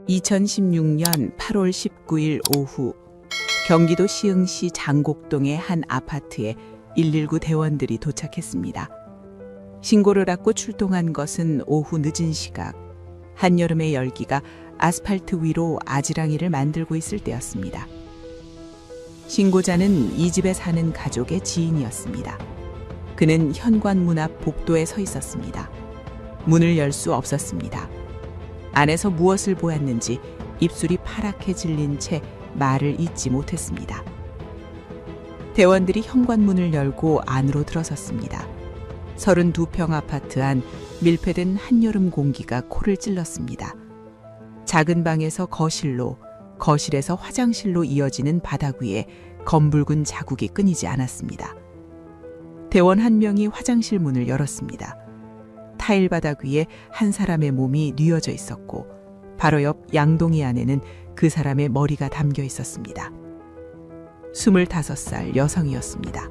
2016년 8월 19일 오후 경기도 시흥시 장곡동의 한 아파트에 119 대원들이 도착했습니다. 신고를 받고 출동한 것은 오후 늦은 시각, 한여름의 열기가 아스팔트 위로 아지랑이를 만들고 있을 때였습니다. 신고자는 이 집에 사는 가족의 지인이었습니다. 그는 현관문 앞 복도에 서 있었습니다. 문을 열 수 없었습니다. 안에서 무엇을 보았는지 입술이 파랗게 질린 채 말을 잇지 못했습니다. 대원들이 현관문을 열고 안으로 들어섰습니다. 32평 아파트 안 밀폐된 한여름 공기가 코를 찔렀습니다. 작은 방에서 거실로, 거실에서 화장실로 이어지는 바닥 위에 검붉은 자국이 끊이지 않았습니다. 대원 한 명이 화장실 문을 열었습니다. 타일 바닥 위에 한 사람의 몸이 뉘어져 있었고 바로 옆 양동이 안에는 그 사람의 머리가 담겨 있었습니다. 25살 여성이었습니다.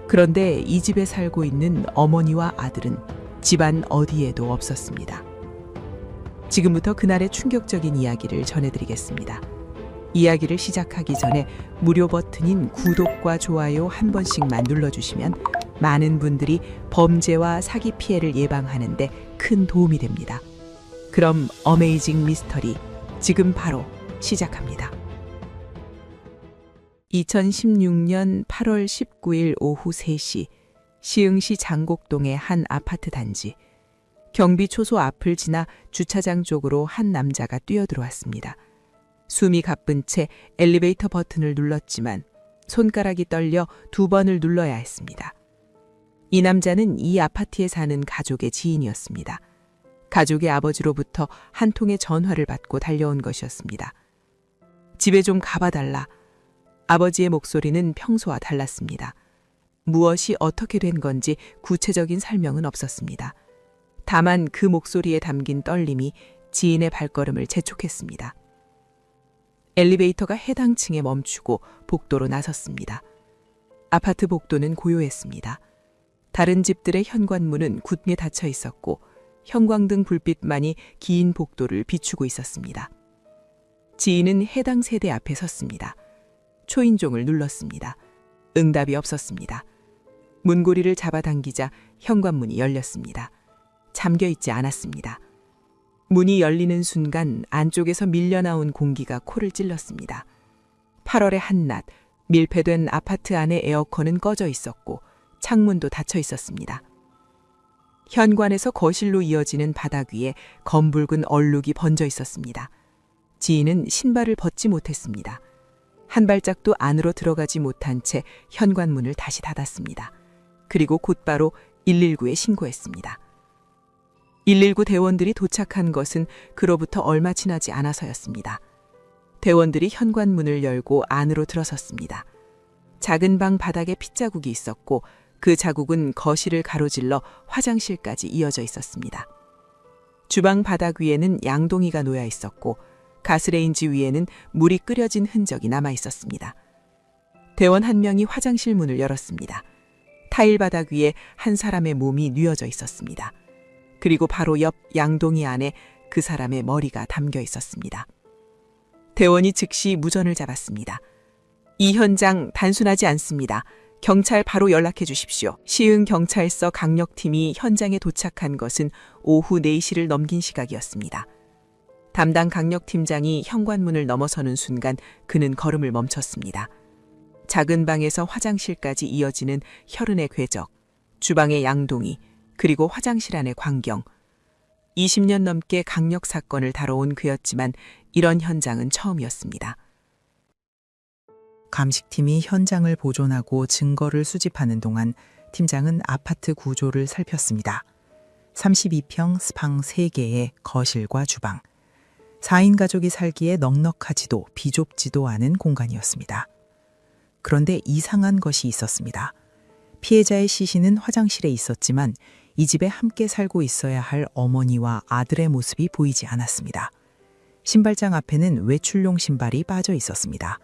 그런데 이 집에 살고 있는 어머니와 아들은 집안 어디에도 없었습니다. 지금부터 그날의 충격적인 이야기를 전해드리겠습니다. 이야기를 시작하기 전에 무료 버튼인 구독과 좋아요 한 번씩만 눌러주시면 많은 분들이 범죄와 사기 피해를 예방하는 데 큰 도움이 됩니다. 그럼 어메이징 미스터리 지금 바로 시작합니다. 2016년 8월 19일 오후 3시 시흥시 장곡동의 한 아파트 단지. 경비초소 앞을 지나 주차장 쪽으로 한 남자가 뛰어들어왔습니다. 숨이 가쁜 채 엘리베이터 버튼을 눌렀지만 손가락이 떨려 2번을 눌러야 했습니다. 이 남자는 이 아파트에 사는 가족의 지인이었습니다. 가족의 아버지로부터 한 통의 전화를 받고 달려온 것이었습니다. 집에 좀 가봐달라. 아버지의 목소리는 평소와 달랐습니다. 무엇이 어떻게 된 건지 구체적인 설명은 없었습니다. 다만 그 목소리에 담긴 떨림이 지인의 발걸음을 재촉했습니다. 엘리베이터가 해당 층에 멈추고 복도로 나섰습니다. 아파트 복도는 고요했습니다. 다른 집들의 현관문은 굳게 닫혀 있었고 형광등 불빛만이 긴 복도를 비추고 있었습니다. 지인은 해당 세대 앞에 섰습니다. 초인종을 눌렀습니다. 응답이 없었습니다. 문고리를 잡아당기자 현관문이 열렸습니다. 잠겨 있지 않았습니다. 문이 열리는 순간 안쪽에서 밀려나온 공기가 코를 찔렀습니다. 8월의 한낮, 밀폐된 아파트 안의 에어컨은 꺼져 있었고 창문도 닫혀 있었습니다. 현관에서 거실로 이어지는 바닥 위에 검붉은 얼룩이 번져 있었습니다. 지인은 신발을 벗지 못했습니다. 한 발짝도 안으로 들어가지 못한 채 현관문을 다시 닫았습니다. 그리고 곧바로 119에 신고했습니다. 119 대원들이 도착한 것은 그로부터 얼마 지나지 않아서였습니다. 대원들이 현관문을 열고 안으로 들어섰습니다. 작은 방 바닥에 핏자국이 있었고 그 자국은 거실을 가로질러 화장실까지 이어져 있었습니다. 주방 바닥 위에는 양동이가 놓여 있었고 가스레인지 위에는 물이 끓여진 흔적이 남아 있었습니다. 대원 한 명이 화장실 문을 열었습니다. 타일 바닥 위에 한 사람의 몸이 뉘어져 있었습니다. 그리고 바로 옆 양동이 안에 그 사람의 머리가 담겨 있었습니다. 대원이 즉시 무전을 잡았습니다. 이 현장 단순하지 않습니다. 경찰 바로 연락해 주십시오. 시흥경찰서 강력팀이 현장에 도착한 것은 오후 4시를 넘긴 시각이었습니다. 담당 강력팀장이 현관문을 넘어서는 순간 그는 걸음을 멈췄습니다. 작은 방에서 화장실까지 이어지는 혈흔의 궤적, 주방의 양동이, 그리고 화장실 안의 광경. 20년 넘게 강력 사건을 다뤄온 그였지만 이런 현장은 처음이었습니다. 감식팀이 현장을 보존하고 증거를 수집하는 동안 팀장은 아파트 구조를 살폈습니다. 32평 스방 3개의 거실과 주방. 4인 가족이 살기에 넉넉하지도 비좁지도 않은 공간이었습니다. 그런데 이상한 것이 있었습니다. 피해자의 시신은 화장실에 있었지만 이 집에 함께 살고 있어야 할 어머니와 아들의 모습이 보이지 않았습니다. 신발장 앞에는 외출용 신발이 빠져 있었습니다.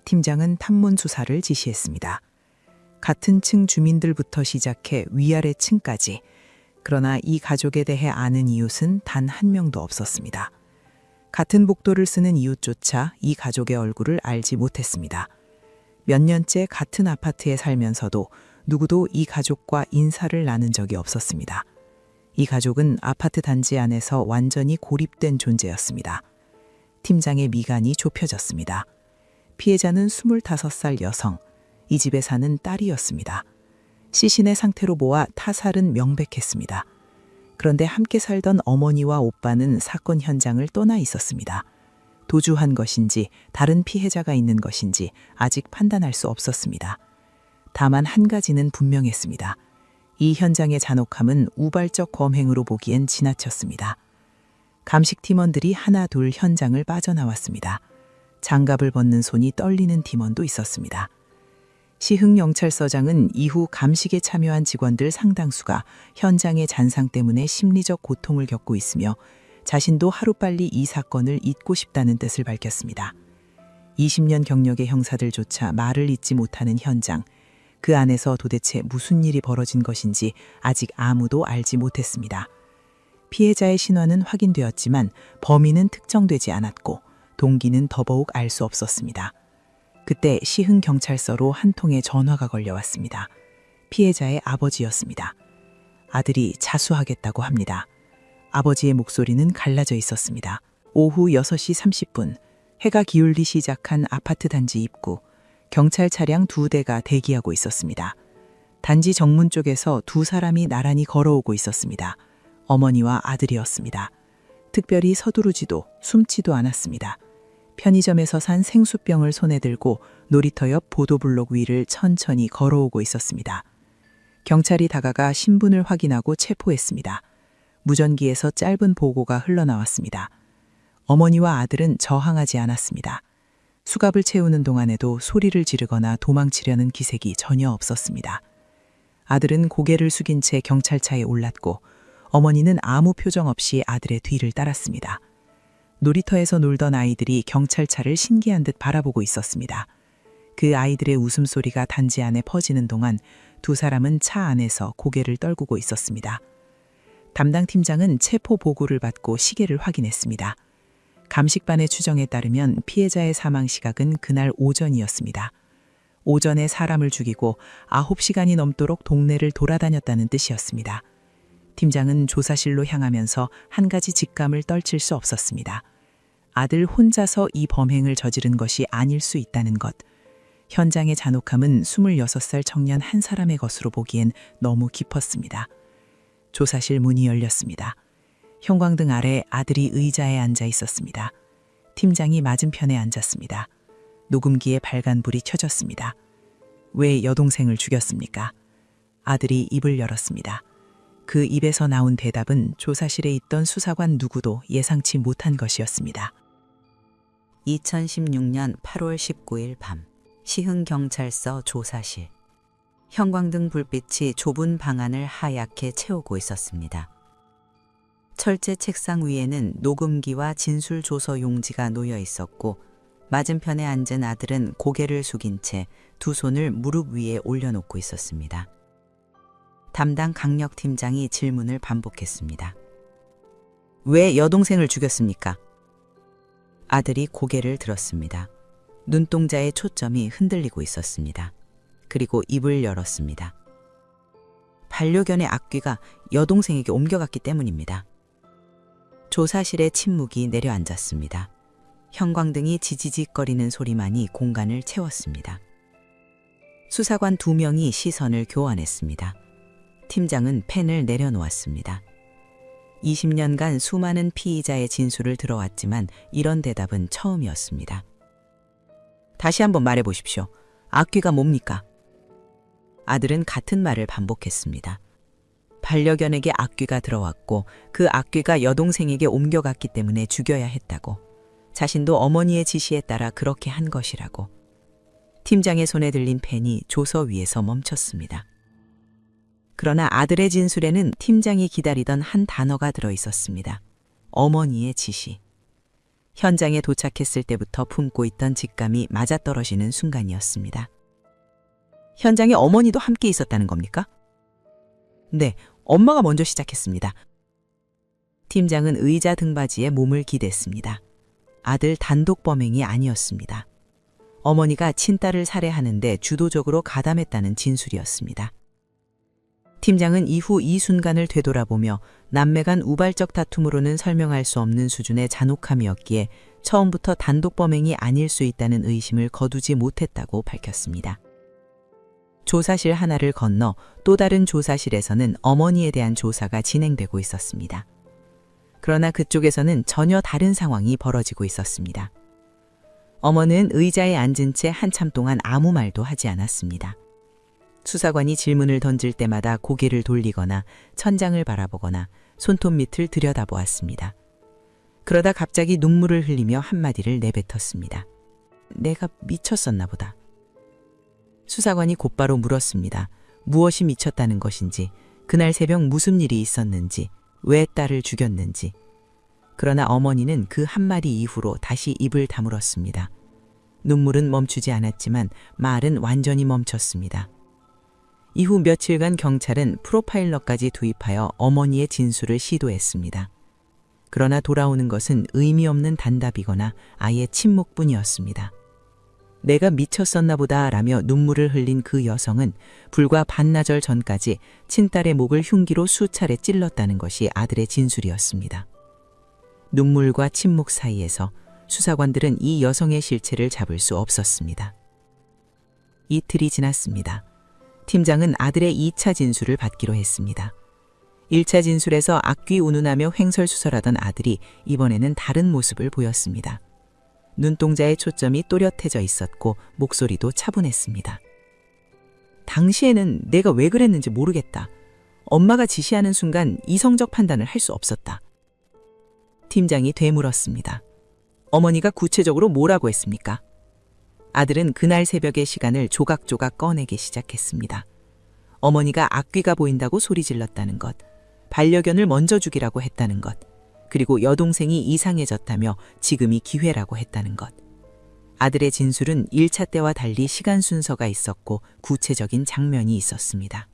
팀장은 탐문 수사를 지시했습니다. 같은 층 주민들부터 시작해 위아래 층까지. 그러나 이 가족에 대해 아는 이웃은 단 한 명도 없었습니다. 같은 복도를 쓰는 이웃조차 이 가족의 얼굴을 알지 못했습니다. 몇 년째 같은 아파트에 살면서도 누구도 이 가족과 인사를 나눈 적이 없었습니다. 이 가족은 아파트 단지 안에서 완전히 고립된 존재였습니다. 팀장의 미간이 좁혀졌습니다. 피해자는 25살 여성, 이 집에 사는 딸이었습니다. 시신의 상태로 보아 타살은 명백했습니다. 그런데 함께 살던 어머니와 오빠는 사건 현장을 떠나 있었습니다. 도주한 것인지 다른 피해자가 있는 것인지 아직 판단할 수 없었습니다. 다만 한 가지는 분명했습니다. 이 현장의 잔혹함은 우발적 범행으로 보기엔 지나쳤습니다. 감식 팀원들이 하나 둘 현장을 빠져나왔습니다. 장갑을 벗는 손이 떨리는 팀원도 있었습니다. 시흥경찰서장은 이후 감식에 참여한 직원들 상당수가 현장의 잔상 때문에 심리적 고통을 겪고 있으며 자신도 하루빨리 이 사건을 잊고 싶다는 뜻을 밝혔습니다. 20년 경력의 형사들조차 말을 잇지 못하는 현장, 그 안에서 도대체 무슨 일이 벌어진 것인지 아직 아무도 알지 못했습니다. 피해자의 신원은 확인되었지만 범인은 특정되지 않았고 동기는 더더욱 알 수 없었습니다. 그때 시흥경찰서로 한 통의 전화가 걸려왔습니다. 피해자의 아버지였습니다. 아들이 자수하겠다고 합니다. 아버지의 목소리는 갈라져 있었습니다. 오후 6시 30분, 해가 기울기 시작한 아파트 단지 입구, 경찰 차량 2대가 대기하고 있었습니다. 단지 정문 쪽에서 두 사람이 나란히 걸어오고 있었습니다. 어머니와 아들이었습니다. 특별히 서두르지도 숨지도 않았습니다. 편의점에서 산 생수병을 손에 들고 놀이터 옆 보도블록 위를 천천히 걸어오고 있었습니다. 경찰이 다가가 신분을 확인하고 체포했습니다. 무전기에서 짧은 보고가 흘러나왔습니다. 어머니와 아들은 저항하지 않았습니다. 수갑을 채우는 동안에도 소리를 지르거나 도망치려는 기색이 전혀 없었습니다. 아들은 고개를 숙인 채 경찰차에 올랐고 어머니는 아무 표정 없이 아들의 뒤를 따랐습니다. 놀이터에서 놀던 아이들이 경찰차를 신기한 듯 바라보고 있었습니다. 그 아이들의 웃음소리가 단지 안에 퍼지는 동안 두 사람은 차 안에서 고개를 떨구고 있었습니다. 담당 팀장은 체포 보고를 받고 시계를 확인했습니다. 감식반의 추정에 따르면 피해자의 사망 시각은 그날 오전이었습니다. 오전에 사람을 죽이고 9시간이 넘도록 동네를 돌아다녔다는 뜻이었습니다. 팀장은 조사실로 향하면서 한 가지 직감을 떨칠 수 없었습니다. 아들 혼자서 이 범행을 저지른 것이 아닐 수 있다는 것. 현장의 잔혹함은 26살 청년 한 사람의 것으로 보기엔 너무 깊었습니다. 조사실 문이 열렸습니다. 형광등 아래 아들이 의자에 앉아 있었습니다. 팀장이 맞은편에 앉았습니다. 녹음기에 빨간불이 켜졌습니다. 왜 여동생을 죽였습니까? 아들이 입을 열었습니다. 그 입에서 나온 대답은 조사실에 있던 수사관 누구도 예상치 못한 것이었습니다. 2016년 8월 19일 밤, 시흥경찰서 조사실. 형광등 불빛이 좁은 방안을 하얗게 채우고 있었습니다. 철제 책상 위에는 녹음기와 진술 조서 용지가 놓여 있었고 맞은편에 앉은 아들은 고개를 숙인 채 두 손을 무릎 위에 올려놓고 있었습니다. 담당 강력팀장이 질문을 반복했습니다. 왜 여동생을 죽였습니까? 아들이 고개를 들었습니다. 눈동자의 초점이 흔들리고 있었습니다. 그리고 입을 열었습니다. 반려견의 악귀가 여동생에게 옮겨갔기 때문입니다. 조사실의 침묵이 내려앉았습니다. 형광등이 지지직거리는 소리만이 공간을 채웠습니다. 수사관 2명이 시선을 교환했습니다. 팀장은 펜을 내려놓았습니다. 20년간 수많은 피의자의 진술을 들어왔지만 이런 대답은 처음이었습니다. 다시 한번 말해보십시오. 악귀가 뭡니까? 아들은 같은 말을 반복했습니다. 반려견에게 악귀가 들어왔고 그 악귀가 여동생에게 옮겨갔기 때문에 죽여야 했다고. 자신도 어머니의 지시에 따라 그렇게 한 것이라고. 팀장의 손에 들린 펜이 조서 위에서 멈췄습니다. 그러나 아들의 진술에는 팀장이 기다리던 한 단어가 들어 있었습니다. 어머니의 지시. 현장에 도착했을 때부터 품고 있던 직감이 맞아떨어지는 순간이었습니다. 현장에 어머니도 함께 있었다는 겁니까? 네, 엄마가 먼저 시작했습니다. 팀장은 의자 등받이에 몸을 기댔습니다. 아들 단독 범행이 아니었습니다. 어머니가 친딸을 살해하는데 주도적으로 가담했다는 진술이었습니다. 팀장은 이후 이 순간을 되돌아보며 남매 간 우발적 다툼으로는 설명할 수 없는 수준의 잔혹함이었기에 처음부터 단독 범행이 아닐 수 있다는 의심을 거두지 못했다고 밝혔습니다. 조사실 하나를 건너 또 다른 조사실에서는 어머니에 대한 조사가 진행되고 있었습니다. 그러나 그쪽에서는 전혀 다른 상황이 벌어지고 있었습니다. 어머니는 의자에 앉은 채 한참 동안 아무 말도 하지 않았습니다. 수사관이 질문을 던질 때마다 고개를 돌리거나 천장을 바라보거나 손톱 밑을 들여다보았습니다. 그러다 갑자기 눈물을 흘리며 한마디를 내뱉었습니다. 내가 미쳤었나 보다. 수사관이 곧바로 물었습니다. 무엇이 미쳤다는 것인지, 그날 새벽 무슨 일이 있었는지, 왜 딸을 죽였는지. 그러나 어머니는 그 한마디 이후로 다시 입을 다물었습니다. 눈물은 멈추지 않았지만 말은 완전히 멈췄습니다. 이후 며칠간 경찰은 프로파일러까지 도입하여 어머니의 진술을 시도했습니다. 그러나 돌아오는 것은 의미 없는 단답이거나 아예 침묵뿐이었습니다. 내가 미쳤었나 보다 라며 눈물을 흘린 그 여성은 불과 반나절 전까지 친딸의 목을 흉기로 수차례 찔렀다는 것이 아들의 진술이었습니다. 눈물과 침묵 사이에서 수사관들은 이 여성의 실체를 잡을 수 없었습니다. 이틀이 지났습니다. 팀장은 아들의 2차 진술을 받기로 했습니다. 1차 진술에서 악귀 운운하며 횡설수설하던 아들이 이번에는 다른 모습을 보였습니다. 눈동자의 초점이 또렷해져 있었고 목소리도 차분했습니다. 당시에는 내가 왜 그랬는지 모르겠다. 엄마가 지시하는 순간 이성적 판단을 할 수 없었다. 팀장이 되물었습니다. 어머니가 구체적으로 뭐라고 했습니까? 아들은 그날 새벽의 시간을 조각조각 꺼내기 시작했습니다. 어머니가 악귀가 보인다고 소리 질렀다는 것, 반려견을 먼저 죽이라고 했다는 것, 그리고 여동생이 이상해졌다며 지금이 기회라고 했다는 것. 아들의 진술은 1차 때와 달리 시간 순서가 있었고 구체적인 장면이 있었습니다.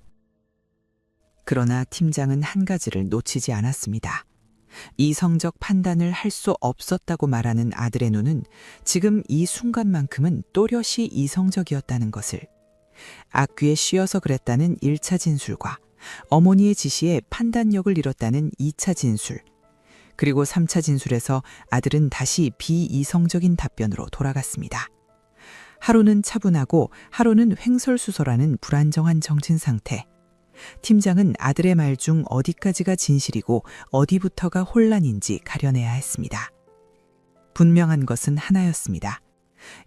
그러나 팀장은 한 가지를 놓치지 않았습니다. 이성적 판단을 할 수 없었다고 말하는 아들의 눈은 지금 이 순간만큼은 또렷이 이성적이었다는 것을, 악귀에 씌어서 그랬다는 1차 진술과 어머니의 지시에 판단력을 잃었다는 2차 진술, 그리고 3차 진술에서 아들은 다시 비이성적인 답변으로 돌아갔습니다. 하루는 차분하고 하루는 횡설수설하는 불안정한 정신 상태. 팀장은 아들의 말 중 어디까지가 진실이고 어디부터가 혼란인지 가려내야 했습니다. 분명한 것은 하나였습니다.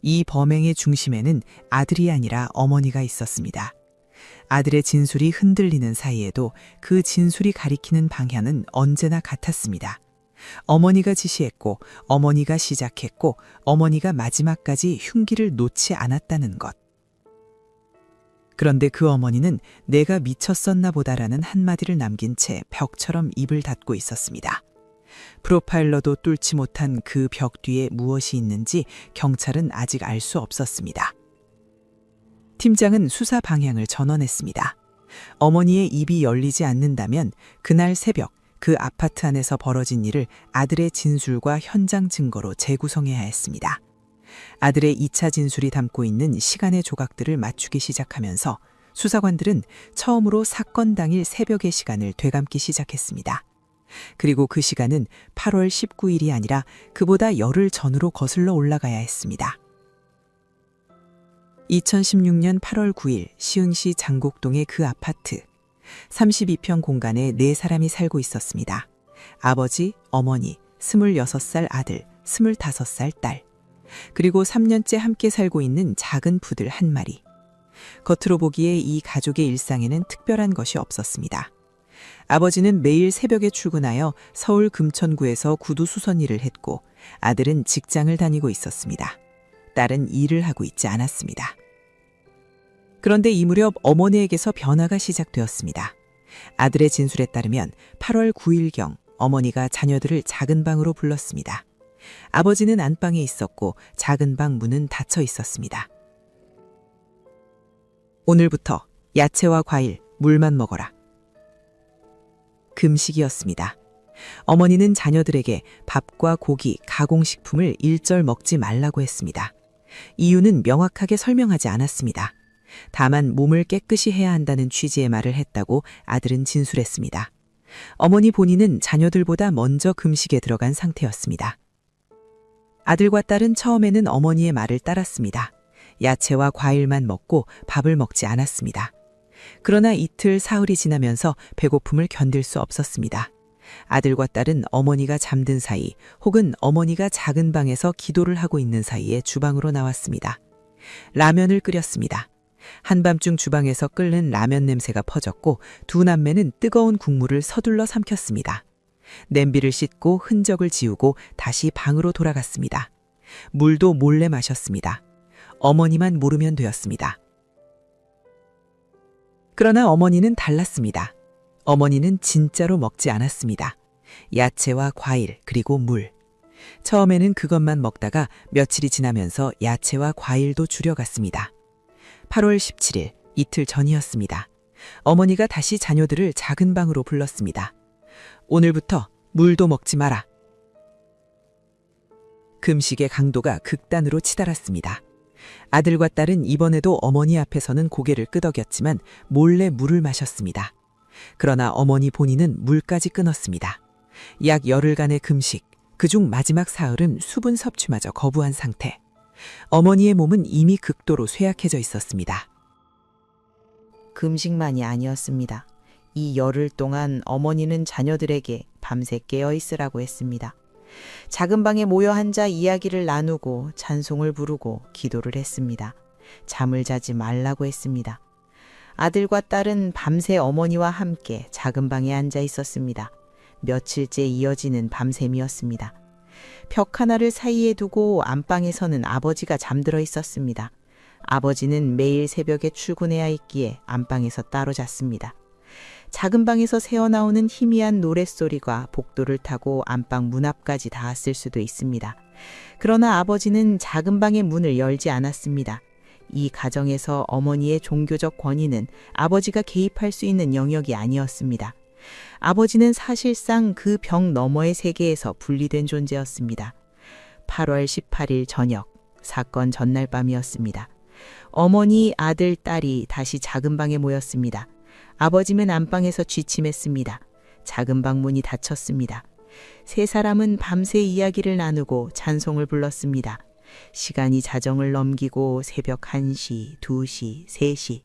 이 범행의 중심에는 아들이 아니라 어머니가 있었습니다. 아들의 진술이 흔들리는 사이에도 그 진술이 가리키는 방향은 언제나 같았습니다. 어머니가 지시했고, 어머니가 시작했고, 어머니가 마지막까지 흉기를 놓지 않았다는 것. 그런데 그 어머니는 내가 미쳤었나 보다라는 한마디를 남긴 채 벽처럼 입을 닫고 있었습니다. 프로파일러도 뚫지 못한 그 벽 뒤에 무엇이 있는지 경찰은 아직 알 수 없었습니다. 팀장은 수사 방향을 전환했습니다. 어머니의 입이 열리지 않는다면 그날 새벽 그 아파트 안에서 벌어진 일을 아들의 진술과 현장 증거로 재구성해야 했습니다. 아들의 2차 진술이 담고 있는 시간의 조각들을 맞추기 시작하면서 수사관들은 처음으로 사건 당일 새벽의 시간을 되감기 시작했습니다. 그리고 그 시간은 8월 19일이 아니라 그보다 열흘 전으로 거슬러 올라가야 했습니다. 2016년 8월 9일 시흥시 장곡동의 그 아파트. 32평 공간에 4사람이 살고 있었습니다. 아버지, 어머니, 26살 아들, 25살 딸. 그리고 3년째 함께 살고 있는 작은 푸들 한 마리. 겉으로 보기에 이 가족의 일상에는 특별한 것이 없었습니다. 아버지는 매일 새벽에 출근하여 서울 금천구에서 구두 수선 일을 했고 아들은 직장을 다니고 있었습니다. 딸은 일을 하고 있지 않았습니다. 그런데 이 무렵 어머니에게서 변화가 시작되었습니다. 아들의 진술에 따르면 8월 9일경 어머니가 자녀들을 작은 방으로 불렀습니다. 아버지는 안방에 있었고 작은 방 문은 닫혀 있었습니다. 오늘부터 야채와 과일, 물만 먹어라. 금식이었습니다. 어머니는 자녀들에게 밥과 고기, 가공식품을 일절 먹지 말라고 했습니다. 이유는 명확하게 설명하지 않았습니다. 다만 몸을 깨끗이 해야 한다는 취지의 말을 했다고 아들은 진술했습니다. 어머니 본인은 자녀들보다 먼저 금식에 들어간 상태였습니다. 아들과 딸은 처음에는 어머니의 말을 따랐습니다. 야채와 과일만 먹고 밥을 먹지 않았습니다. 그러나 이틀 사흘이 지나면서 배고픔을 견딜 수 없었습니다. 아들과 딸은 어머니가 잠든 사이 혹은 어머니가 작은 방에서 기도를 하고 있는 사이에 주방으로 나왔습니다. 라면을 끓였습니다. 한밤중 주방에서 끓는 라면 냄새가 퍼졌고 두 남매는 뜨거운 국물을 서둘러 삼켰습니다. 냄비를 씻고 흔적을 지우고 다시 방으로 돌아갔습니다. 물도 몰래 마셨습니다. 어머니만 모르면 되었습니다. 그러나 어머니는 달랐습니다. 어머니는 진짜로 먹지 않았습니다. 야채와 과일 그리고 물. 처음에는 그것만 먹다가 며칠이 지나면서 야채와 과일도 줄여갔습니다. 8월 17일 이틀 전이었습니다. 어머니가 다시 자녀들을 작은 방으로 불렀습니다. 오늘부터 물도 먹지 마라. 금식의 강도가 극단으로 치달았습니다. 아들과 딸은 이번에도 어머니 앞에서는 고개를 끄덕였지만 몰래 물을 마셨습니다. 그러나 어머니 본인은 물까지 끊었습니다. 약 열흘간의 금식, 그중 마지막 사흘은 수분 섭취마저 거부한 상태. 어머니의 몸은 이미 극도로 쇠약해져 있었습니다. 금식만이 아니었습니다. 이 열흘 동안 어머니는 자녀들에게 밤새 깨어 있으라고 했습니다. 작은 방에 모여 앉아 이야기를 나누고 찬송을 부르고 기도를 했습니다. 잠을 자지 말라고 했습니다. 아들과 딸은 밤새 어머니와 함께 작은 방에 앉아 있었습니다. 며칠째 이어지는 밤샘이었습니다. 벽 하나를 사이에 두고 안방에서는 아버지가 잠들어 있었습니다. 아버지는 매일 새벽에 출근해야 했기에 안방에서 따로 잤습니다. 작은 방에서 새어나오는 희미한 노랫소리가 복도를 타고 안방 문 앞까지 닿았을 수도 있습니다. 그러나 아버지는 작은 방의 문을 열지 않았습니다. 이 가정에서 어머니의 종교적 권위는 아버지가 개입할 수 있는 영역이 아니었습니다. 아버지는 사실상 그 벽 너머의 세계에서 분리된 존재였습니다. 8월 18일 저녁, 사건 전날 밤이었습니다. 어머니, 아들, 딸이 다시 작은 방에 모였습니다. 아버지는 안방에서 취침했습니다. 작은 방 문이 닫혔습니다. 세 사람은 밤새 이야기를 나누고 찬송을 불렀습니다. 시간이 자정을 넘기고 새벽 1시, 2시, 3시.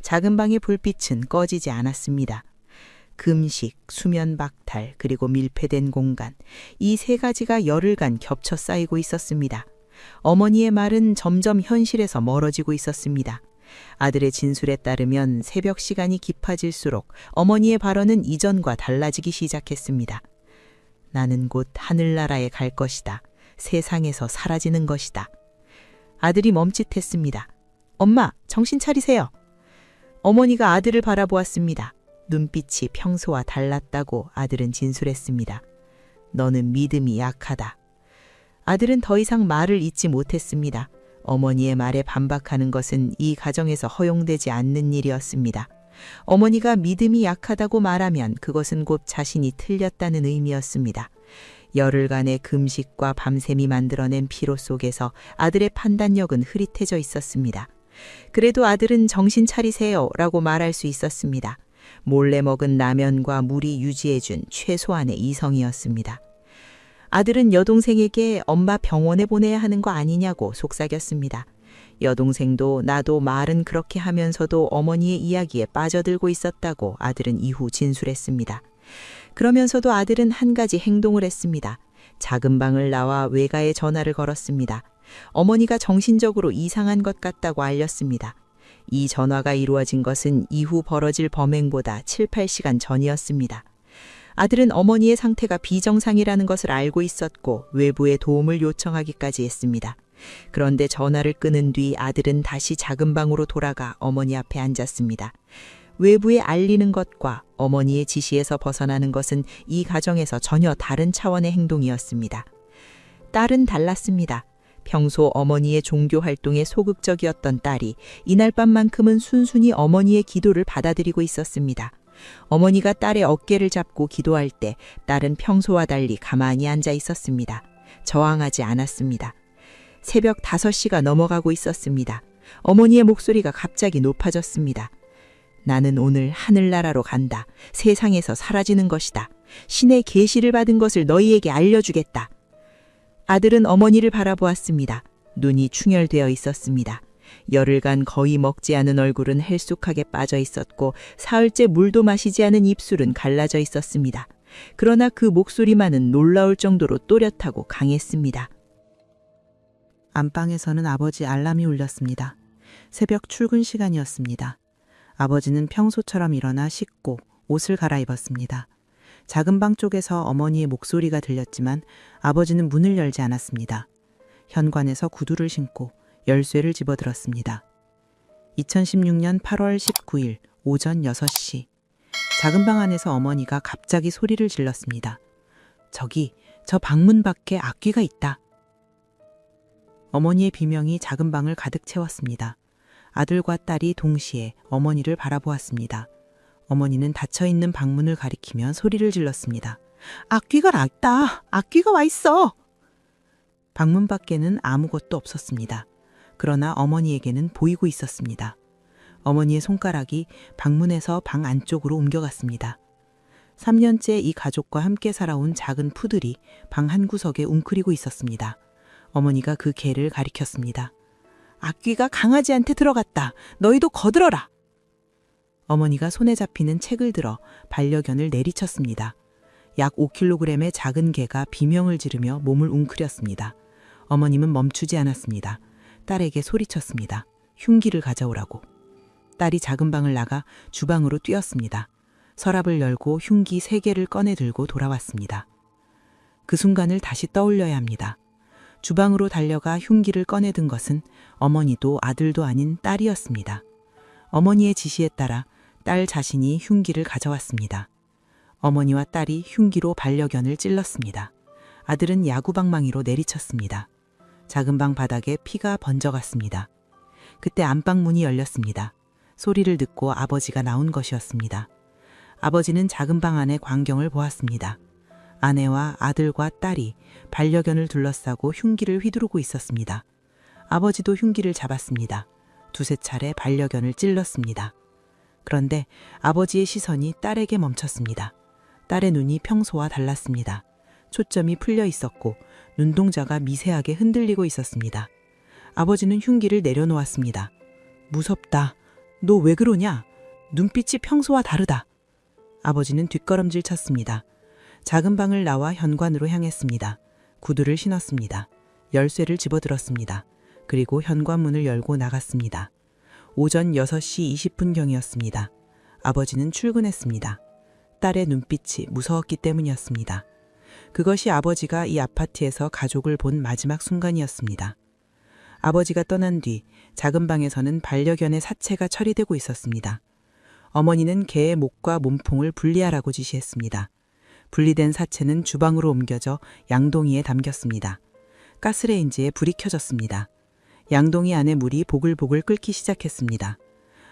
작은 방의 불빛은 꺼지지 않았습니다. 금식, 수면 박탈, 그리고 밀폐된 공간. 이 세 가지가 열흘간 겹쳐 쌓이고 있었습니다. 어머니의 말은 점점 현실에서 멀어지고 있었습니다. 아들의 진술에 따르면 새벽 시간이 깊어질수록 어머니의 발언은 이전과 달라지기 시작했습니다. 나는 곧 하늘나라에 갈 것이다. 세상에서 사라지는 것이다. 아들이 멈칫했습니다. 엄마, 정신 차리세요. 어머니가 아들을 바라보았습니다. 눈빛이 평소와 달랐다고 아들은 진술했습니다. 너는 믿음이 약하다. 아들은 더 이상 말을 잇지 못했습니다. 어머니의 말에 반박하는 것은 이 가정에서 허용되지 않는 일이었습니다. 어머니가 믿음이 약하다고 말하면 그것은 곧 자신이 틀렸다는 의미였습니다. 열흘간의 금식과 밤샘이 만들어낸 피로 속에서 아들의 판단력은 흐릿해져 있었습니다. 그래도 아들은 정신 차리세요 라고 말할 수 있었습니다. 몰래 먹은 라면과 물이 유지해준 최소한의 이성이었습니다. 아들은 여동생에게 엄마 병원에 보내야 하는 거 아니냐고 속삭였습니다. 여동생도 나도 말은 그렇게 하면서도 어머니의 이야기에 빠져들고 있었다고 아들은 이후 진술했습니다. 그러면서도 아들은 한 가지 행동을 했습니다. 작은 방을 나와 외가에 전화를 걸었습니다. 어머니가 정신적으로 이상한 것 같다고 알렸습니다. 이 전화가 이루어진 것은 이후 벌어질 범행보다 7, 8시간 전이었습니다. 아들은 어머니의 상태가 비정상이라는 것을 알고 있었고 외부의 도움을 요청하기까지 했습니다. 그런데 전화를 끊은 뒤 아들은 다시 작은 방으로 돌아가 어머니 앞에 앉았습니다. 외부에 알리는 것과 어머니의 지시에서 벗어나는 것은 이 가정에서 전혀 다른 차원의 행동이었습니다. 딸은 달랐습니다. 평소 어머니의 종교 활동에 소극적이었던 딸이 이날 밤만큼은 순순히 어머니의 기도를 받아들이고 있었습니다. 어머니가 딸의 어깨를 잡고 기도할 때 딸은 평소와 달리 가만히 앉아 있었습니다. 저항하지 않았습니다. 새벽 5시가 넘어가고 있었습니다. 어머니의 목소리가 갑자기 높아졌습니다. 나는 오늘 하늘나라로 간다. 세상에서 사라지는 것이다. 신의 계시를 받은 것을 너희에게 알려주겠다. 아들은 어머니를 바라보았습니다. 눈이 충혈되어 있었습니다. 열흘간 거의 먹지 않은 얼굴은 헬쑥하게 빠져 있었고 사흘째 물도 마시지 않은 입술은 갈라져 있었습니다. 그러나 그 목소리만은 놀라울 정도로 또렷하고 강했습니다. 안방에서는 아버지 알람이 울렸습니다. 새벽 출근 시간이었습니다. 아버지는 평소처럼 일어나 씻고 옷을 갈아입었습니다. 작은 방 쪽에서 어머니의 목소리가 들렸지만 아버지는 문을 열지 않았습니다. 현관에서 구두를 신고 열쇠를 집어들었습니다. 2016년 8월 19일 오전 6시. 작은 방 안에서 어머니가 갑자기 소리를 질렀습니다. 저기, 저 방문 밖에 악귀가 있다. 어머니의 비명이 작은 방을 가득 채웠습니다. 아들과 딸이 동시에 어머니를 바라보았습니다. 어머니는 닫혀있는 방문을 가리키며 소리를 질렀습니다. 악귀가 났다! 악귀가 와 있어! 방문 밖에는 아무것도 없었습니다. 그러나 어머니에게는 보이고 있었습니다. 어머니의 손가락이 방문에서 방 안쪽으로 옮겨갔습니다. 3년째 이 가족과 함께 살아온 작은 푸들이 방 한 구석에 웅크리고 있었습니다. 어머니가 그 개를 가리켰습니다. 악귀가 강아지한테 들어갔다. 너희도 거들어라. 어머니가 손에 잡히는 책을 들어 반려견을 내리쳤습니다. 약 5kg의 작은 개가 비명을 지르며 몸을 웅크렸습니다. 어머님은 멈추지 않았습니다. 딸에게 소리쳤습니다. 흉기를 가져오라고. 딸이 작은 방을 나가 주방으로 뛰었습니다. 서랍을 열고 흉기 3개를 꺼내 들고 돌아왔습니다. 그 순간을 다시 떠올려야 합니다. 주방으로 달려가 흉기를 꺼내든 것은 어머니도 아들도 아닌 딸이었습니다. 어머니의 지시에 따라 딸 자신이 흉기를 가져왔습니다. 어머니와 딸이 흉기로 반려견을 찔렀습니다. 아들은 야구방망이로 내리쳤습니다. 작은 방 바닥에 피가 번져갔습니다. 그때 안방 문이 열렸습니다. 소리를 듣고 아버지가 나온 것이었습니다. 아버지는 작은 방 안의 광경을 보았습니다. 아내와 아들과 딸이 반려견을 둘러싸고 흉기를 휘두르고 있었습니다. 아버지도 흉기를 잡았습니다. 2-3차례 반려견을 찔렀습니다. 그런데 아버지의 시선이 딸에게 멈췄습니다. 딸의 눈이 평소와 달랐습니다. 초점이 풀려 있었고 눈동자가 미세하게 흔들리고 있었습니다. 아버지는 흉기를 내려놓았습니다. 무섭다. 너 왜 그러냐? 눈빛이 평소와 다르다. 아버지는 뒷걸음질 쳤습니다. 작은 방을 나와 현관으로 향했습니다. 구두를 신었습니다. 열쇠를 집어들었습니다. 그리고 현관문을 열고 나갔습니다. 오전 6시 20분경이었습니다. 아버지는 출근했습니다. 딸의 눈빛이 무서웠기 때문이었습니다. 그것이 아버지가 이 아파트에서 가족을 본 마지막 순간이었습니다. 아버지가 떠난 뒤 작은 방에서는 반려견의 사체가 처리되고 있었습니다. 어머니는 개의 목과 몸통을 분리하라고 지시했습니다. 분리된 사체는 주방으로 옮겨져 양동이에 담겼습니다. 가스레인지에 불이 켜졌습니다. 양동이 안에 물이 보글보글 끓기 시작했습니다.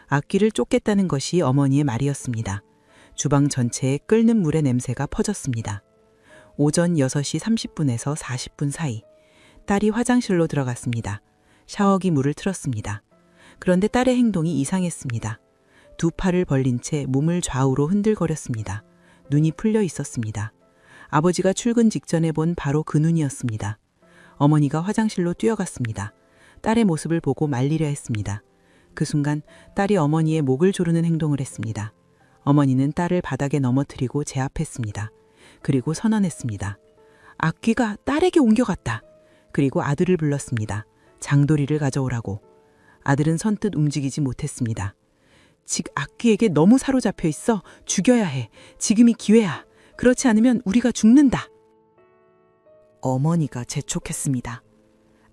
악귀를 쫓겠다는 것이 어머니의 말이었습니다. 주방 전체에 끓는 물의 냄새가 퍼졌습니다. 오전 6시 30분에서 40분 사이 딸이 화장실로 들어갔습니다. 샤워기 물을 틀었습니다. 그런데 딸의 행동이 이상했습니다. 2팔을 벌린 채 몸을 좌우로 흔들거렸습니다. 눈이 풀려 있었습니다. 아버지가 출근 직전에 본 바로 그 눈이었습니다. 어머니가 화장실로 뛰어갔습니다. 딸의 모습을 보고 말리려 했습니다. 그 순간 딸이 어머니의 목을 조르는 행동을 했습니다. 어머니는 딸을 바닥에 넘어뜨리고 제압했습니다. 그리고 선언했습니다. 악귀가 딸에게 옮겨갔다. 그리고 아들을 불렀습니다. 장도리를 가져오라고. 아들은 선뜻 움직이지 못했습니다. 악귀에게 너무 사로잡혀 있어. 죽여야 해. 지금이 기회야. 그렇지 않으면 우리가 죽는다. 어머니가 재촉했습니다.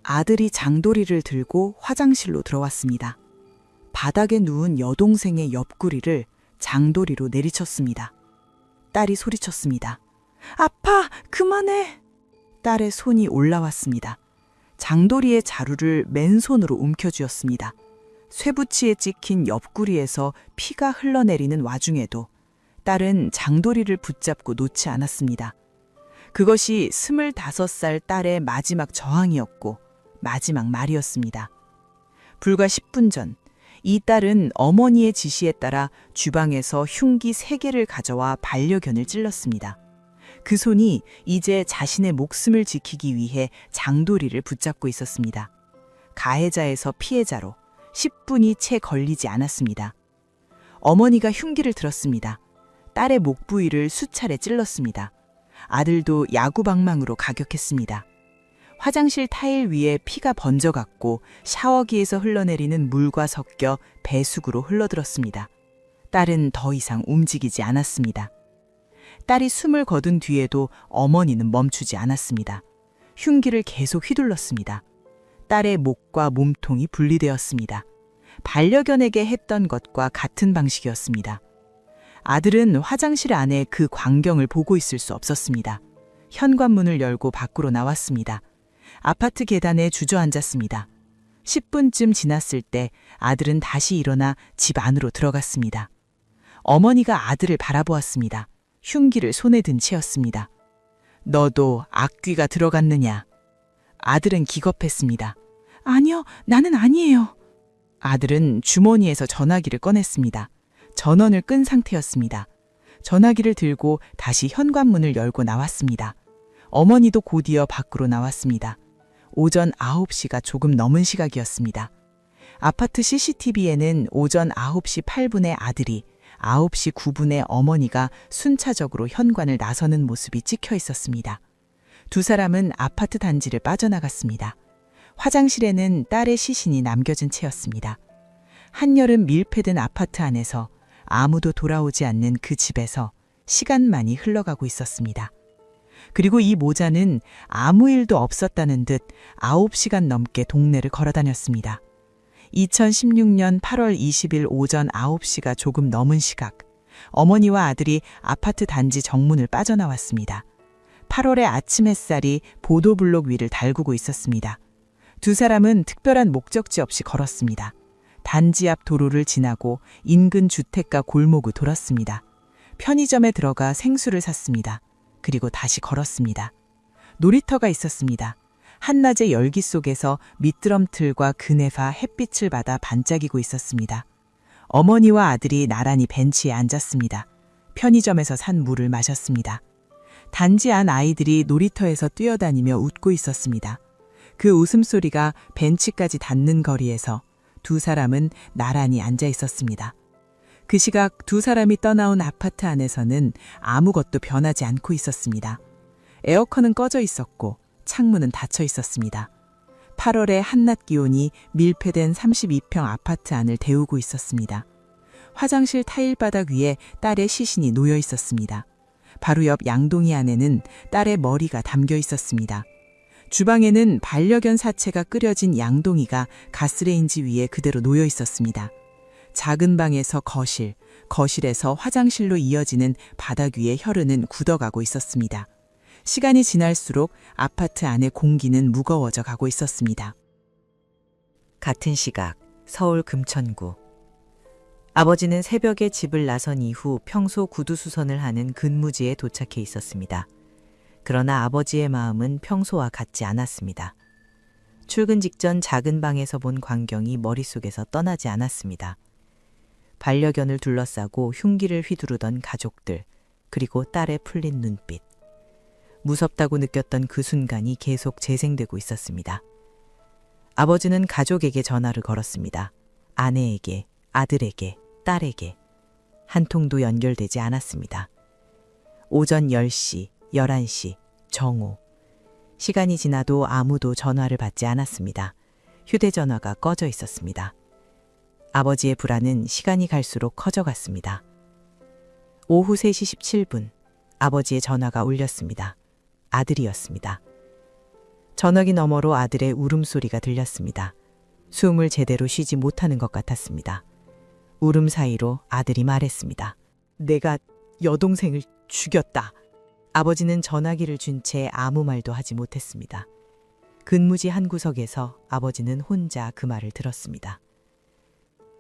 아들이 장도리를 들고 화장실로 들어왔습니다. 바닥에 누운 여동생의 옆구리를 장도리로 내리쳤습니다. 딸이 소리쳤습니다. 아파! 그만해! 딸의 손이 올라왔습니다. 장도리의 자루를 맨손으로 움켜쥐었습니다. 쇠붙이에 찍힌 옆구리에서 피가 흘러내리는 와중에도 딸은 장도리를 붙잡고 놓지 않았습니다. 그것이 25살 딸의 마지막 저항이었고 마지막 말이었습니다. 불과 10분 전, 이 딸은 어머니의 지시에 따라 주방에서 흉기 3개를 가져와 반려견을 찔렀습니다. 그 손이 이제 자신의 목숨을 지키기 위해 장도리를 붙잡고 있었습니다. 가해자에서 피해자로 10분이 채 걸리지 않았습니다. 어머니가 흉기를 들었습니다. 딸의 목 부위를 수차례 찔렀습니다. 아들도 야구방망으로 가격했습니다. 화장실 타일 위에 피가 번져갔고 샤워기에서 흘러내리는 물과 섞여 배수구로 흘러들었습니다. 딸은 더 이상 움직이지 않았습니다. 딸이 숨을 거둔 뒤에도 어머니는 멈추지 않았습니다. 흉기를 계속 휘둘렀습니다. 딸의 목과 몸통이 분리되었습니다. 반려견에게 했던 것과 같은 방식이었습니다. 아들은 화장실 안에 그 광경을 보고 있을 수 없었습니다. 현관문을 열고 밖으로 나왔습니다. 아파트 계단에 주저앉았습니다. 10분쯤 지났을 때 아들은 다시 일어나 집 안으로 들어갔습니다. 어머니가 아들을 바라보았습니다. 흉기를 손에 든 채였습니다. 너도 악귀가 들어갔느냐? 아들은 기겁했습니다. 아니요, 나는 아니에요. 아들은 주머니에서 전화기를 꺼냈습니다. 전원을 끈 상태였습니다. 전화기를 들고 다시 현관문을 열고 나왔습니다. 어머니도 곧이어 밖으로 나왔습니다. 오전 9시가 조금 넘은 시각이었습니다. 아파트 CCTV에는 오전 9시 8분에 아들이, 9시 9분에 어머니가 순차적으로 현관을 나서는 모습이 찍혀 있었습니다. 두 사람은 아파트 단지를 빠져나갔습니다. 화장실에는 딸의 시신이 남겨진 채였습니다. 한여름 밀폐된 아파트 안에서 아무도 돌아오지 않는 그 집에서 시간만이 흘러가고 있었습니다. 그리고 이 모자는 아무 일도 없었다는 듯 9시간 넘게 동네를 걸어다녔습니다. 2016년 8월 20일 오전 9시가 조금 넘은 시각, 어머니와 아들이 아파트 단지 정문을 빠져나왔습니다. 8월의 아침 햇살이 보도블록 위를 달구고 있었습니다. 두 사람은 특별한 목적지 없이 걸었습니다. 단지 앞 도로를 지나고 인근 주택가 골목을 돌았습니다. 편의점에 들어가 생수를 샀습니다. 그리고 다시 걸었습니다. 놀이터가 있었습니다. 한낮의 열기 속에서 미끄럼틀과 그네와 햇빛을 받아 반짝이고 있었습니다. 어머니와 아들이 나란히 벤치에 앉았습니다. 편의점에서 산 물을 마셨습니다. 단지 안 아이들이 놀이터에서 뛰어다니며 웃고 있었습니다. 그 웃음소리가 벤치까지 닿는 거리에서 두 사람은 나란히 앉아 있었습니다. 그 시각 두 사람이 떠나온 아파트 안에서는 아무것도 변하지 않고 있었습니다. 에어컨은 꺼져 있었고 창문은 닫혀 있었습니다. 8월의 한낮 기온이 밀폐된 32평 아파트 안을 데우고 있었습니다. 화장실 타일 바닥 위에 딸의 시신이 놓여 있었습니다. 바로 옆 양동이 안에는 딸의 머리가 담겨 있었습니다. 주방에는 반려견 사체가 끓여진 양동이가 가스레인지 위에 그대로 놓여 있었습니다. 작은 방에서 거실, 거실에서 화장실로 이어지는 바닥 위에 혈흔은 굳어가고 있었습니다. 시간이 지날수록 아파트 안의 공기는 무거워져 가고 있었습니다. 같은 시각, 서울 금천구. 아버지는 새벽에 집을 나선 이후 평소 구두수선을 하는 근무지에 도착해 있었습니다. 그러나 아버지의 마음은 평소와 같지 않았습니다. 출근 직전 작은 방에서 본 광경이 머릿속에서 떠나지 않았습니다. 반려견을 둘러싸고 흉기를 휘두르던 가족들, 그리고 딸의 풀린 눈빛. 무섭다고 느꼈던 그 순간이 계속 재생되고 있었습니다. 아버지는 가족에게 전화를 걸었습니다. 아내에게, 아들에게, 딸에게. 한 통도 연결되지 않았습니다. 오전 10시, 11시, 정오. 시간이 지나도 아무도 전화를 받지 않았습니다. 휴대전화가 꺼져 있었습니다. 아버지의 불안은 시간이 갈수록 커져갔습니다. 오후 3시 17분, 아버지의 전화가 울렸습니다. 아들이었습니다. 전화기 너머로 아들의 울음소리가 들렸습니다. 숨을 제대로 쉬지 못하는 것 같았습니다. 울음 사이로 아들이 말했습니다. 내가 여동생을 죽였다. 아버지는 전화기를 준 채 아무 말도 하지 못했습니다. 근무지 한 구석에서 아버지는 혼자 그 말을 들었습니다.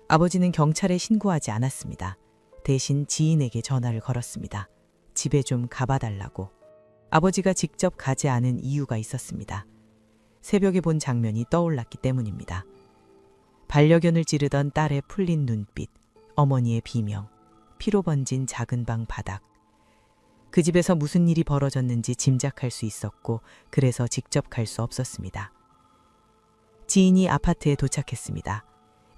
아버지는 경찰에 신고하지 않았습니다. 대신 지인에게 전화를 걸었습니다. 집에 좀 가봐달라고. 아버지가 직접 가지 않은 이유가 있었습니다. 새벽에 본 장면이 떠올랐기 때문입니다. 반려견을 찌르던 딸의 풀린 눈빛, 어머니의 비명, 피로 번진 작은 방 바닥. 그 집에서 무슨 일이 벌어졌는지 짐작할 수 있었고 그래서 직접 갈 수 없었습니다. 지인이 아파트에 도착했습니다.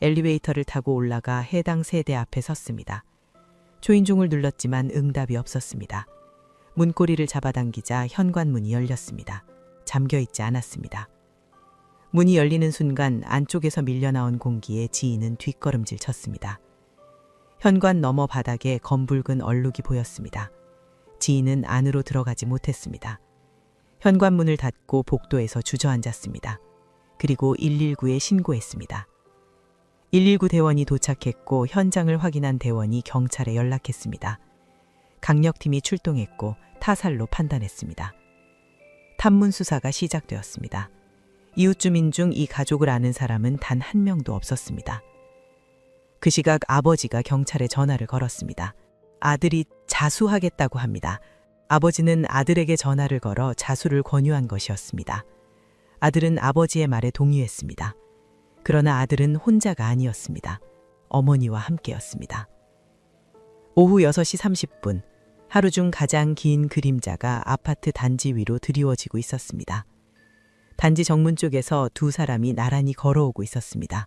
엘리베이터를 타고 올라가 해당 세대 앞에 섰습니다. 초인종을 눌렀지만 응답이 없었습니다. 문고리를 잡아당기자 현관문이 열렸습니다. 잠겨있지 않았습니다. 문이 열리는 순간 안쪽에서 밀려나온 공기에 지인은 뒷걸음질 쳤습니다. 현관 너머 바닥에 검붉은 얼룩이 보였습니다. 지인은 안으로 들어가지 못했습니다. 현관문을 닫고 복도에서 주저앉았습니다. 그리고 119에 신고했습니다. 119 대원이 도착했고 현장을 확인한 대원이 경찰에 연락했습니다. 강력팀이 출동했고 타살로 판단했습니다. 탐문 수사가 시작되었습니다. 이웃 주민 중 이 가족을 아는 사람은 단 한 명도 없었습니다. 그 시각 아버지가 경찰에 전화를 걸었습니다. 아들이 자수하겠다고 합니다. 아버지는 아들에게 전화를 걸어 자수를 권유한 것이었습니다. 아들은 아버지의 말에 동의했습니다. 그러나 아들은 혼자가 아니었습니다. 어머니와 함께였습니다. 오후 6시 30분, 하루 중 가장 긴 그림자가 아파트 단지 위로 드리워지고 있었습니다. 단지 정문 쪽에서 두 사람이 나란히 걸어오고 있었습니다.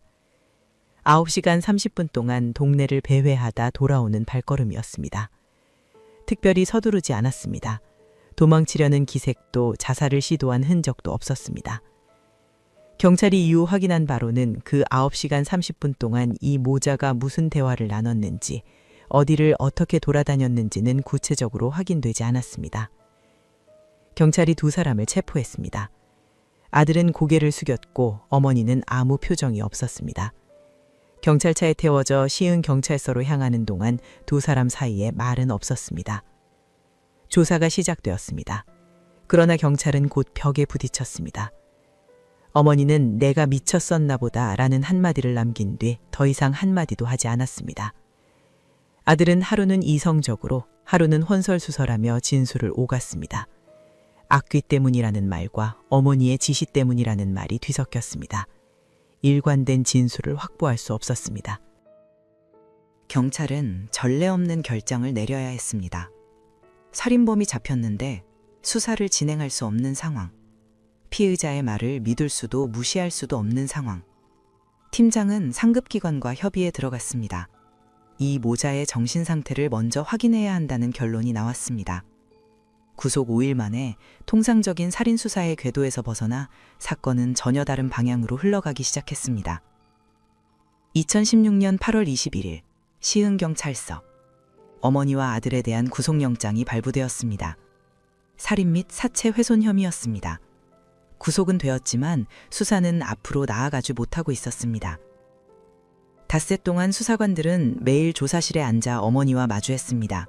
9시간 30분 동안 동네를 배회하다 돌아오는 발걸음이었습니다. 특별히 서두르지 않았습니다. 도망치려는 기색도 자살을 시도한 흔적도 없었습니다. 경찰이 이후 확인한 바로는 그 9시간 30분 동안 이 모자가 무슨 대화를 나눴는지, 어디를 어떻게 돌아다녔는지는 구체적으로 확인되지 않았습니다. 경찰이 두 사람을 체포했습니다. 아들은 고개를 숙였고 어머니는 아무 표정이 없었습니다. 경찰차에 태워져 시흥경찰서로 향하는 동안 두 사람 사이에 말은 없었습니다. 조사가 시작되었습니다. 그러나 경찰은 곧 벽에 부딪혔습니다. 어머니는 내가 미쳤었나 보다 라는 한마디를 남긴 뒤 더 이상 한마디도 하지 않았습니다. 아들은 하루는 이성적으로, 하루는 혼설수설하며 진술을 오갔습니다. 악귀 때문이라는 말과 어머니의 지시 때문이라는 말이 뒤섞였습니다. 일관된 진술을 확보할 수 없었습니다. 경찰은 전례 없는 결정을 내려야 했습니다. 살인범이 잡혔는데 수사를 진행할 수 없는 상황. 피의자의 말을 믿을 수도 무시할 수도 없는 상황. 팀장은 상급기관과 협의에 들어갔습니다. 이 모자의 정신 상태를 먼저 확인해야 한다는 결론이 나왔습니다. 구속 5일 만에 통상적인 살인수사의 궤도에서 벗어나 사건은 전혀 다른 방향으로 흘러가기 시작했습니다. 2016년 8월 21일 시흥경찰서. 어머니와 아들에 대한 구속영장이 발부되었습니다. 살인 및 사체 훼손 혐의였습니다. 구속은 되었지만 수사는 앞으로 나아가지 못하고 있었습니다. 닷새 동안 수사관들은 매일 조사실에 앉아 어머니와 마주했습니다.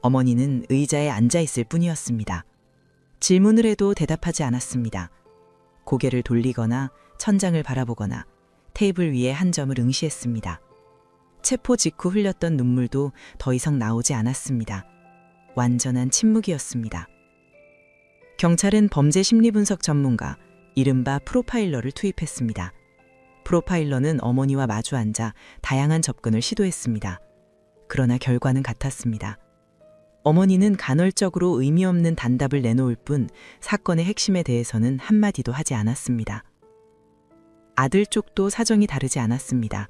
어머니는 의자에 앉아 있을 뿐이었습니다. 질문을 해도 대답하지 않았습니다. 고개를 돌리거나 천장을 바라보거나 테이블 위에 한 점을 응시했습니다. 체포 직후 흘렸던 눈물도 더 이상 나오지 않았습니다. 완전한 침묵이었습니다. 경찰은 범죄 심리분석 전문가, 이른바 프로파일러를 투입했습니다. 프로파일러는 어머니와 마주 앉아 다양한 접근을 시도했습니다. 그러나 결과는 같았습니다. 어머니는 간헐적으로 의미 없는 단답을 내놓을 뿐 사건의 핵심에 대해서는 한마디도 하지 않았습니다. 아들 쪽도 사정이 다르지 않았습니다.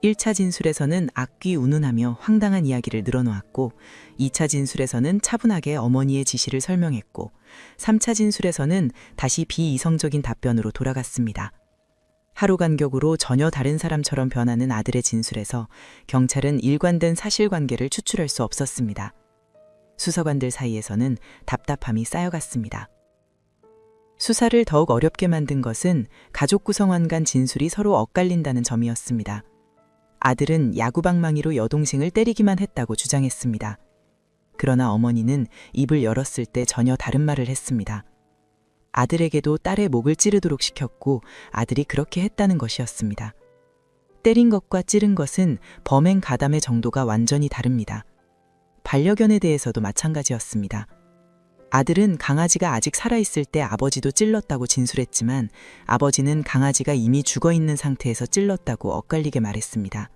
1차 진술에서는 악귀 운운하며 황당한 이야기를 늘어놓았고 2차 진술에서는 차분하게 어머니의 지시를 설명했고 3차 진술에서는 다시 비이성적인 답변으로 돌아갔습니다. 하루 간격으로 전혀 다른 사람처럼 변하는 아들의 진술에서 경찰은 일관된 사실관계를 추출할 수 없었습니다. 수사관들 사이에서는 답답함이 쌓여갔습니다. 수사를 더욱 어렵게 만든 것은 가족 구성원 간 진술이 서로 엇갈린다는 점이었습니다. 아들은 야구방망이로 여동생을 때리기만 했다고 주장했습니다. 그러나 어머니는 입을 열었을 때 전혀 다른 말을 했습니다. 아들에게도 딸의 목을 찌르도록 시켰고 아들이 그렇게 했다는 것이었습니다. 때린 것과 찌른 것은 범행 가담의 정도가 완전히 다릅니다. 반려견에 대해서도 마찬가지였습니다. 아들은 강아지가 아직 살아있을 때 아버지도 찔렀다고 진술했지만 아버지는 강아지가 이미 죽어있는 상태에서 찔렀다고 엇갈리게 말했습니다.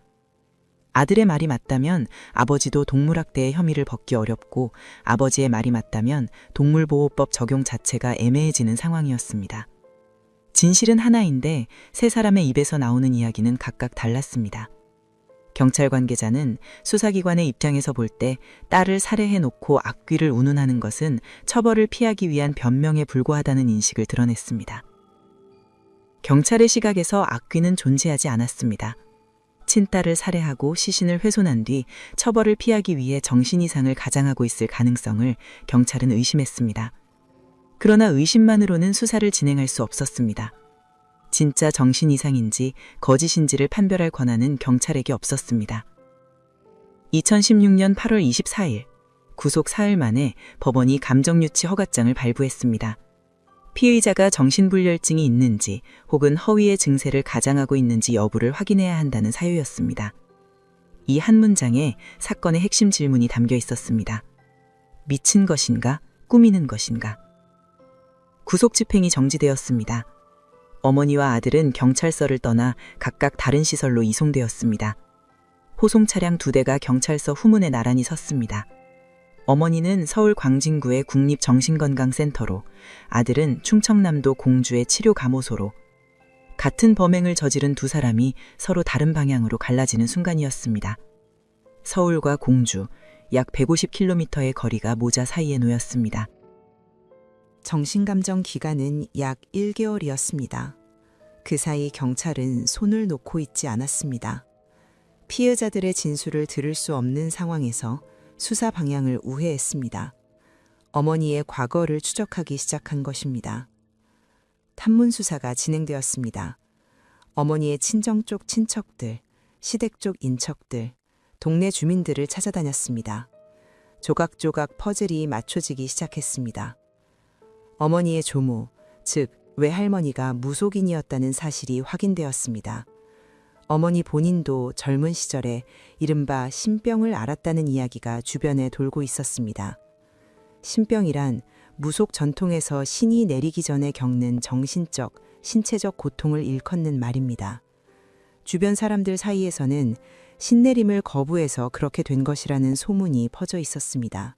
아들의 말이 맞다면 아버지도 동물학대의 혐의를 벗기 어렵고 아버지의 말이 맞다면 동물보호법 적용 자체가 애매해지는 상황이었습니다. 진실은 하나인데 세 사람의 입에서 나오는 이야기는 각각 달랐습니다. 경찰 관계자는 수사기관의 입장에서 볼 때 딸을 살해해놓고 악귀를 운운하는 것은 처벌을 피하기 위한 변명에 불과하다는 인식을 드러냈습니다. 경찰의 시각에서 악귀는 존재하지 않았습니다. 친딸을 살해하고 시신을 훼손한 뒤 처벌을 피하기 위해 정신 이상을 가장하고 있을 가능성을 경찰은 의심했습니다. 그러나 의심만으로는 수사를 진행할 수 없었습니다. 진짜 정신 이상인지 거짓인지를 판별할 권한은 경찰에게 없었습니다. 2016년 8월 24일, 구속 사흘 만에 법원이 감정유치 허가장을 발부했습니다. 피의자가 정신불면증이 있는지 혹은 허위의 증세를 가장하고 있는지 여부를 확인해야 한다는 사유였습니다. 이 한 문장에 사건의 핵심 질문이 담겨 있었습니다. 미친 것인가? 꾸미는 것인가? 구속 집행이 정지되었습니다. 어머니와 아들은 경찰서를 떠나 각각 다른 시설로 이송되었습니다. 호송 차량 2대가 경찰서 후문에 나란히 섰습니다. 어머니는 서울 광진구의 국립정신건강센터로, 아들은 충청남도 공주의 치료감호소로. 같은 범행을 저지른 두 사람이 서로 다른 방향으로 갈라지는 순간이었습니다. 서울과 공주, 약 150km의 거리가 모자 사이에 놓였습니다. 정신감정 기간은 약 1개월이었습니다. 그 사이 경찰은 손을 놓고 있지 않았습니다. 피해자들의 진술을 들을 수 없는 상황에서 수사 방향을 우회했습니다. 어머니의 과거를 추적하기 시작한 것입니다. 탐문 수사가 진행되었습니다. 어머니의 친정 쪽 친척들, 시댁 쪽 인척들, 동네 주민들을 찾아다녔습니다. 조각조각 퍼즐이 맞춰지기 시작했습니다. 어머니의 조모, 즉 외할머니가 무속인이었다는 사실이 확인되었습니다. 어머니 본인도 젊은 시절에 이른바 신병을 앓았다는 이야기가 주변에 돌고 있었습니다. 신병이란 무속 전통에서 신이 내리기 전에 겪는 정신적, 신체적 고통을 일컫는 말입니다. 주변 사람들 사이에서는 신내림을 거부해서 그렇게 된 것이라는 소문이 퍼져 있었습니다.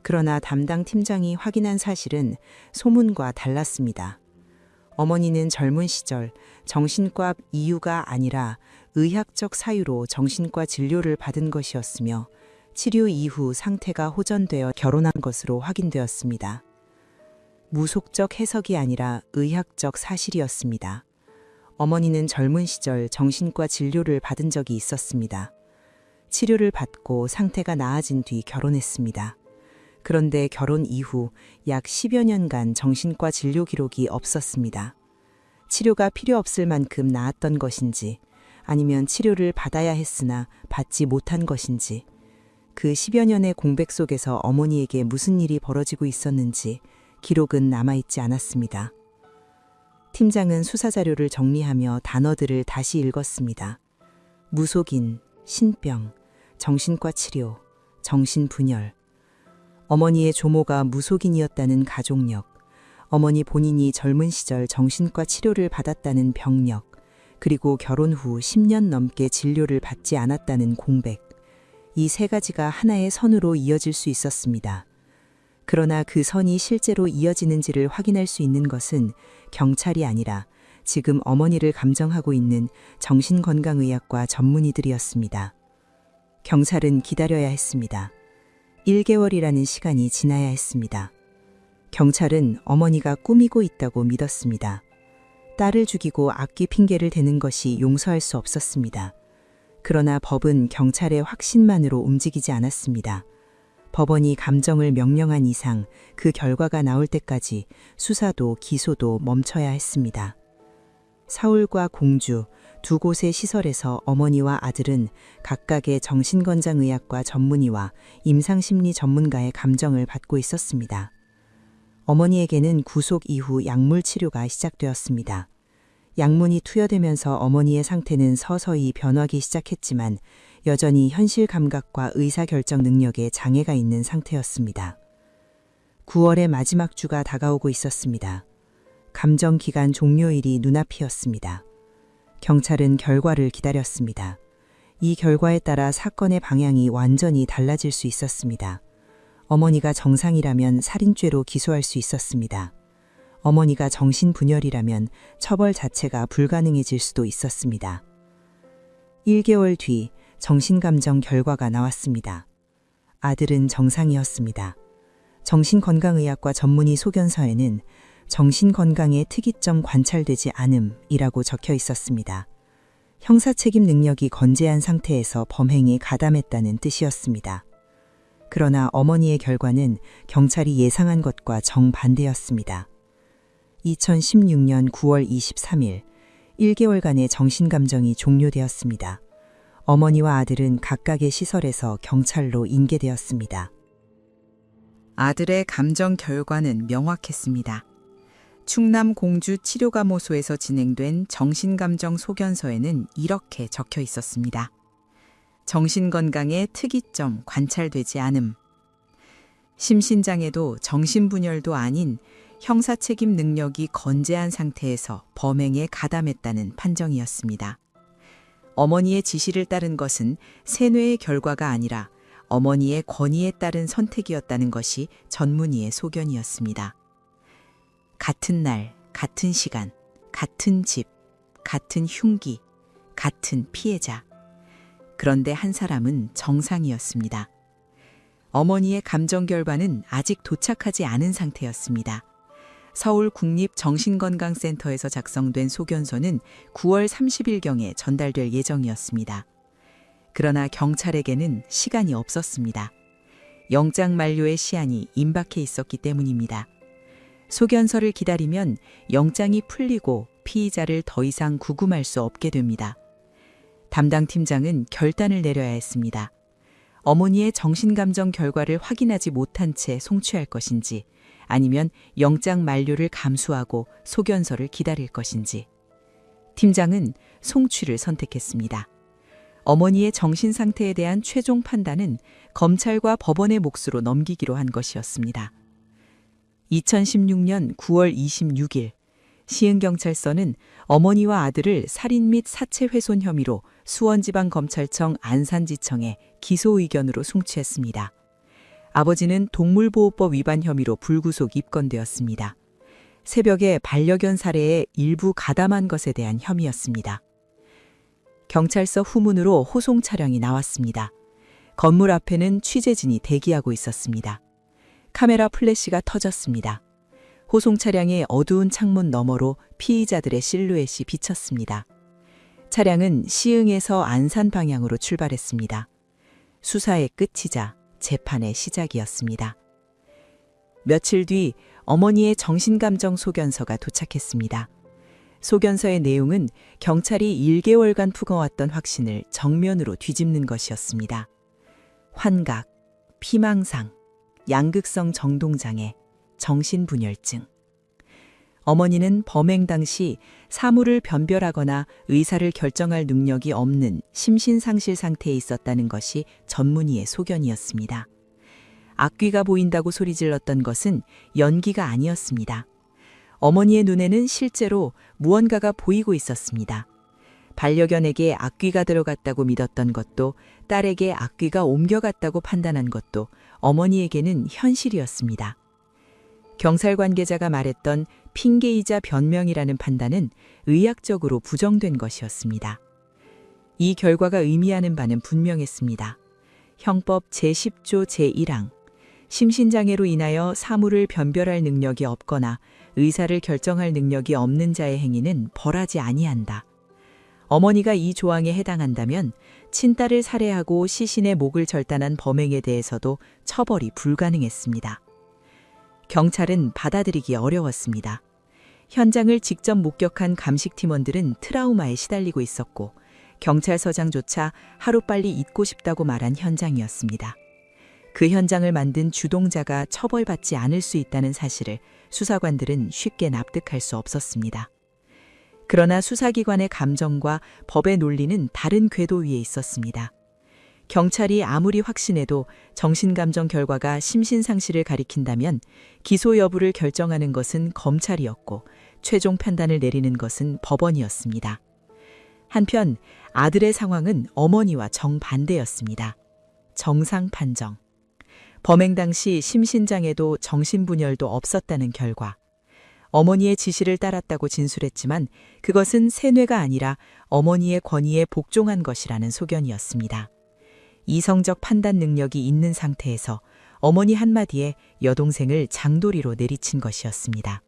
그러나 담당 팀장이 확인한 사실은 소문과 달랐습니다. 어머니는 젊은 시절 정신과 이유가 아니라 의학적 사유로 정신과 진료를 받은 것이었으며 치료 이후 상태가 호전되어 결혼한 것으로 확인되었습니다. 무속적 해석이 아니라 의학적 사실이었습니다. 어머니는 젊은 시절 정신과 진료를 받은 적이 있었습니다. 치료를 받고 상태가 나아진 뒤 결혼했습니다. 그런데 결혼 이후 약 10여 년간 정신과 진료 기록이 없었습니다. 치료가 필요 없을 만큼 나았던 것인지 아니면 치료를 받아야 했으나 받지 못한 것인지 그 10여 년의 공백 속에서 어머니에게 무슨 일이 벌어지고 있었는지 기록은 남아있지 않았습니다. 팀장은 수사 자료를 정리하며 단어들을 다시 읽었습니다. 무속인, 신병, 정신과 치료, 정신분열. 어머니의 조모가 무속인이었다는 가족력, 어머니 본인이 젊은 시절 정신과 치료를 받았다는 병력, 그리고 결혼 후 10년 넘게 진료를 받지 않았다는 공백. 이 세 가지가 하나의 선으로 이어질 수 있었습니다. 그러나 그 선이 실제로 이어지는지를 확인할 수 있는 것은 경찰이 아니라 지금 어머니를 감정하고 있는 정신건강의학과 전문의들이었습니다. 경찰은 기다려야 했습니다. 1개월이라는 시간이 지나야 했습니다. 경찰은 어머니가 꾸미고 있다고 믿었습니다. 딸을 죽이고 악기 핑계를 대는 것이 용서할 수 없었습니다. 그러나 법은 경찰의 확신만으로 움직이지 않았습니다. 법원이 감정을 명령한 이상 그 결과가 나올 때까지 수사도 기소도 멈춰야 했습니다. 서울과 공주 두 곳의 시설에서 어머니와 아들은 각각의 정신건강의학과 전문의와 임상심리 전문가의 감정을 받고 있었습니다. 어머니에게는 구속 이후 약물 치료가 시작되었습니다. 약문이 투여되면서 어머니의 상태는 서서히 변하기 시작했지만 여전히 현실 감각과 의사결정 능력에 장애가 있는 상태였습니다. 9월의 마지막 주가 다가오고 있었습니다. 감정기간 종료일이 눈앞이었습니다. 경찰은 결과를 기다렸습니다. 이 결과에 따라 사건의 방향이 완전히 달라질 수 있었습니다. 어머니가 정상이라면 살인죄로 기소할 수 있었습니다. 어머니가 정신분열이라면 처벌 자체가 불가능해질 수도 있었습니다. 1개월 뒤 정신감정 결과가 나왔습니다. 아들은 정상이었습니다. 정신건강의학과 전문의 소견서에는 정신건강의 특이점 관찰되지 않음이라고 적혀 있었습니다. 형사책임 능력이 건재한 상태에서 범행에 가담했다는 뜻이었습니다. 그러나 어머니의 결과는 경찰이 예상한 것과 정반대였습니다. 2016년 9월 23일, 1개월간의 정신감정이 종료되었습니다. 어머니와 아들은 각각의 시설에서 경찰로 인계되었습니다. 아들의 감정 결과는 명확했습니다. 충남 공주 치료감호소에서 진행된 정신감정 소견서에는 이렇게 적혀 있었습니다. 정신건강의 특이점 관찰되지 않음. 심신장애도 정신분열도 아닌 형사책임 능력이 건재한 상태에서 범행에 가담했다는 판정이었습니다. 어머니의 지시를 따른 것은 세뇌의 결과가 아니라 어머니의 권위에 따른 선택이었다는 것이 전문의의 소견이었습니다. 같은 날, 같은 시간, 같은 집, 같은 흉기, 같은 피해자. 그런데 한 사람은 정상이었습니다. 어머니의 감정 결과는 아직 도착하지 않은 상태였습니다. 서울국립정신건강센터에서 작성된 소견서는 9월 30일경에 전달될 예정이었습니다. 그러나 경찰에게는 시간이 없었습니다. 영장 만료의 시한이 임박해 있었기 때문입니다. 소견서를 기다리면 영장이 풀리고 피의자를 더 이상 구금할 수 없게 됩니다. 담당 팀장은 결단을 내려야 했습니다. 어머니의 정신감정 결과를 확인하지 못한 채 송치할 것인지, 아니면 영장 만료를 감수하고 소견서를 기다릴 것인지. 팀장은 송치를 선택했습니다. 어머니의 정신 상태에 대한 최종 판단은 검찰과 법원의 몫으로 넘기기로 한 것이었습니다. 2016년 9월 26일, 시흥경찰서는 어머니와 아들을 살인 및 사체 훼손 혐의로 수원지방검찰청 안산지청에 기소 의견으로 송치했습니다. 아버지는 동물보호법 위반 혐의로 불구속 입건되었습니다. 새벽에 반려견 살해에 일부 가담한 것에 대한 혐의였습니다. 경찰서 후문으로 호송 차량이 나왔습니다. 건물 앞에는 취재진이 대기하고 있었습니다. 카메라 플래시가 터졌습니다. 호송 차량의 어두운 창문 너머로 피의자들의 실루엣이 비쳤습니다. 차량은 시흥에서 안산 방향으로 출발했습니다. 수사의 끝이자 재판의 시작이었습니다. 며칠 뒤 어머니의 정신감정 소견서가 도착했습니다. 소견서의 내용은 경찰이 1개월간 품어왔던 확신을 정면으로 뒤집는 것이었습니다. 환각, 피망상, 양극성 정동장애, 정신분열증. 어머니는 범행 당시 사물을 변별하거나 의사를 결정할 능력이 없는 심신상실 상태에 있었다는 것이 전문의의 소견이었습니다. 악귀가 보인다고 소리질렀던 것은 연기가 아니었습니다. 어머니의 눈에는 실제로 무언가가 보이고 있었습니다. 반려견에게 악귀가 들어갔다고 믿었던 것도, 딸에게 악귀가 옮겨갔다고 판단한 것도 어머니에게는 현실이었습니다. 경찰 관계자가 말했던 핑계이자 변명이라는 판단은 의학적으로 부정된 것이었습니다. 이 결과가 의미하는 바는 분명했습니다. 형법 제10조 제1항, 심신장애로 인하여 사물을 변별할 능력이 없거나 의사를 결정할 능력이 없는 자의 행위는 벌하지 아니한다. 어머니가 이 조항에 해당한다면 친딸을 살해하고 시신의 목을 절단한 범행에 대해서도 처벌이 불가능했습니다. 경찰은 받아들이기 어려웠습니다. 현장을 직접 목격한 감식팀원들은 트라우마에 시달리고 있었고, 경찰서장조차 하루빨리 잊고 싶다고 말한 현장이었습니다. 그 현장을 만든 주동자가 처벌받지 않을 수 있다는 사실을 수사관들은 쉽게 납득할 수 없었습니다. 그러나 수사기관의 감정과 법의 논리는 다른 궤도 위에 있었습니다. 경찰이 아무리 확신해도 정신감정 결과가 심신상실을 가리킨다면 기소 여부를 결정하는 것은 검찰이었고 최종 판단을 내리는 것은 법원이었습니다. 한편 아들의 상황은 어머니와 정반대였습니다. 정상 판정. 범행 당시 심신장애도 정신분열도 없었다는 결과. 어머니의 지시를 따랐다고 진술했지만 그것은 세뇌가 아니라 어머니의 권위에 복종한 것이라는 소견이었습니다. 이성적 판단 능력이 있는 상태에서 어머니 한마디에 여동생을 장도리로 내리친 것이었습니다.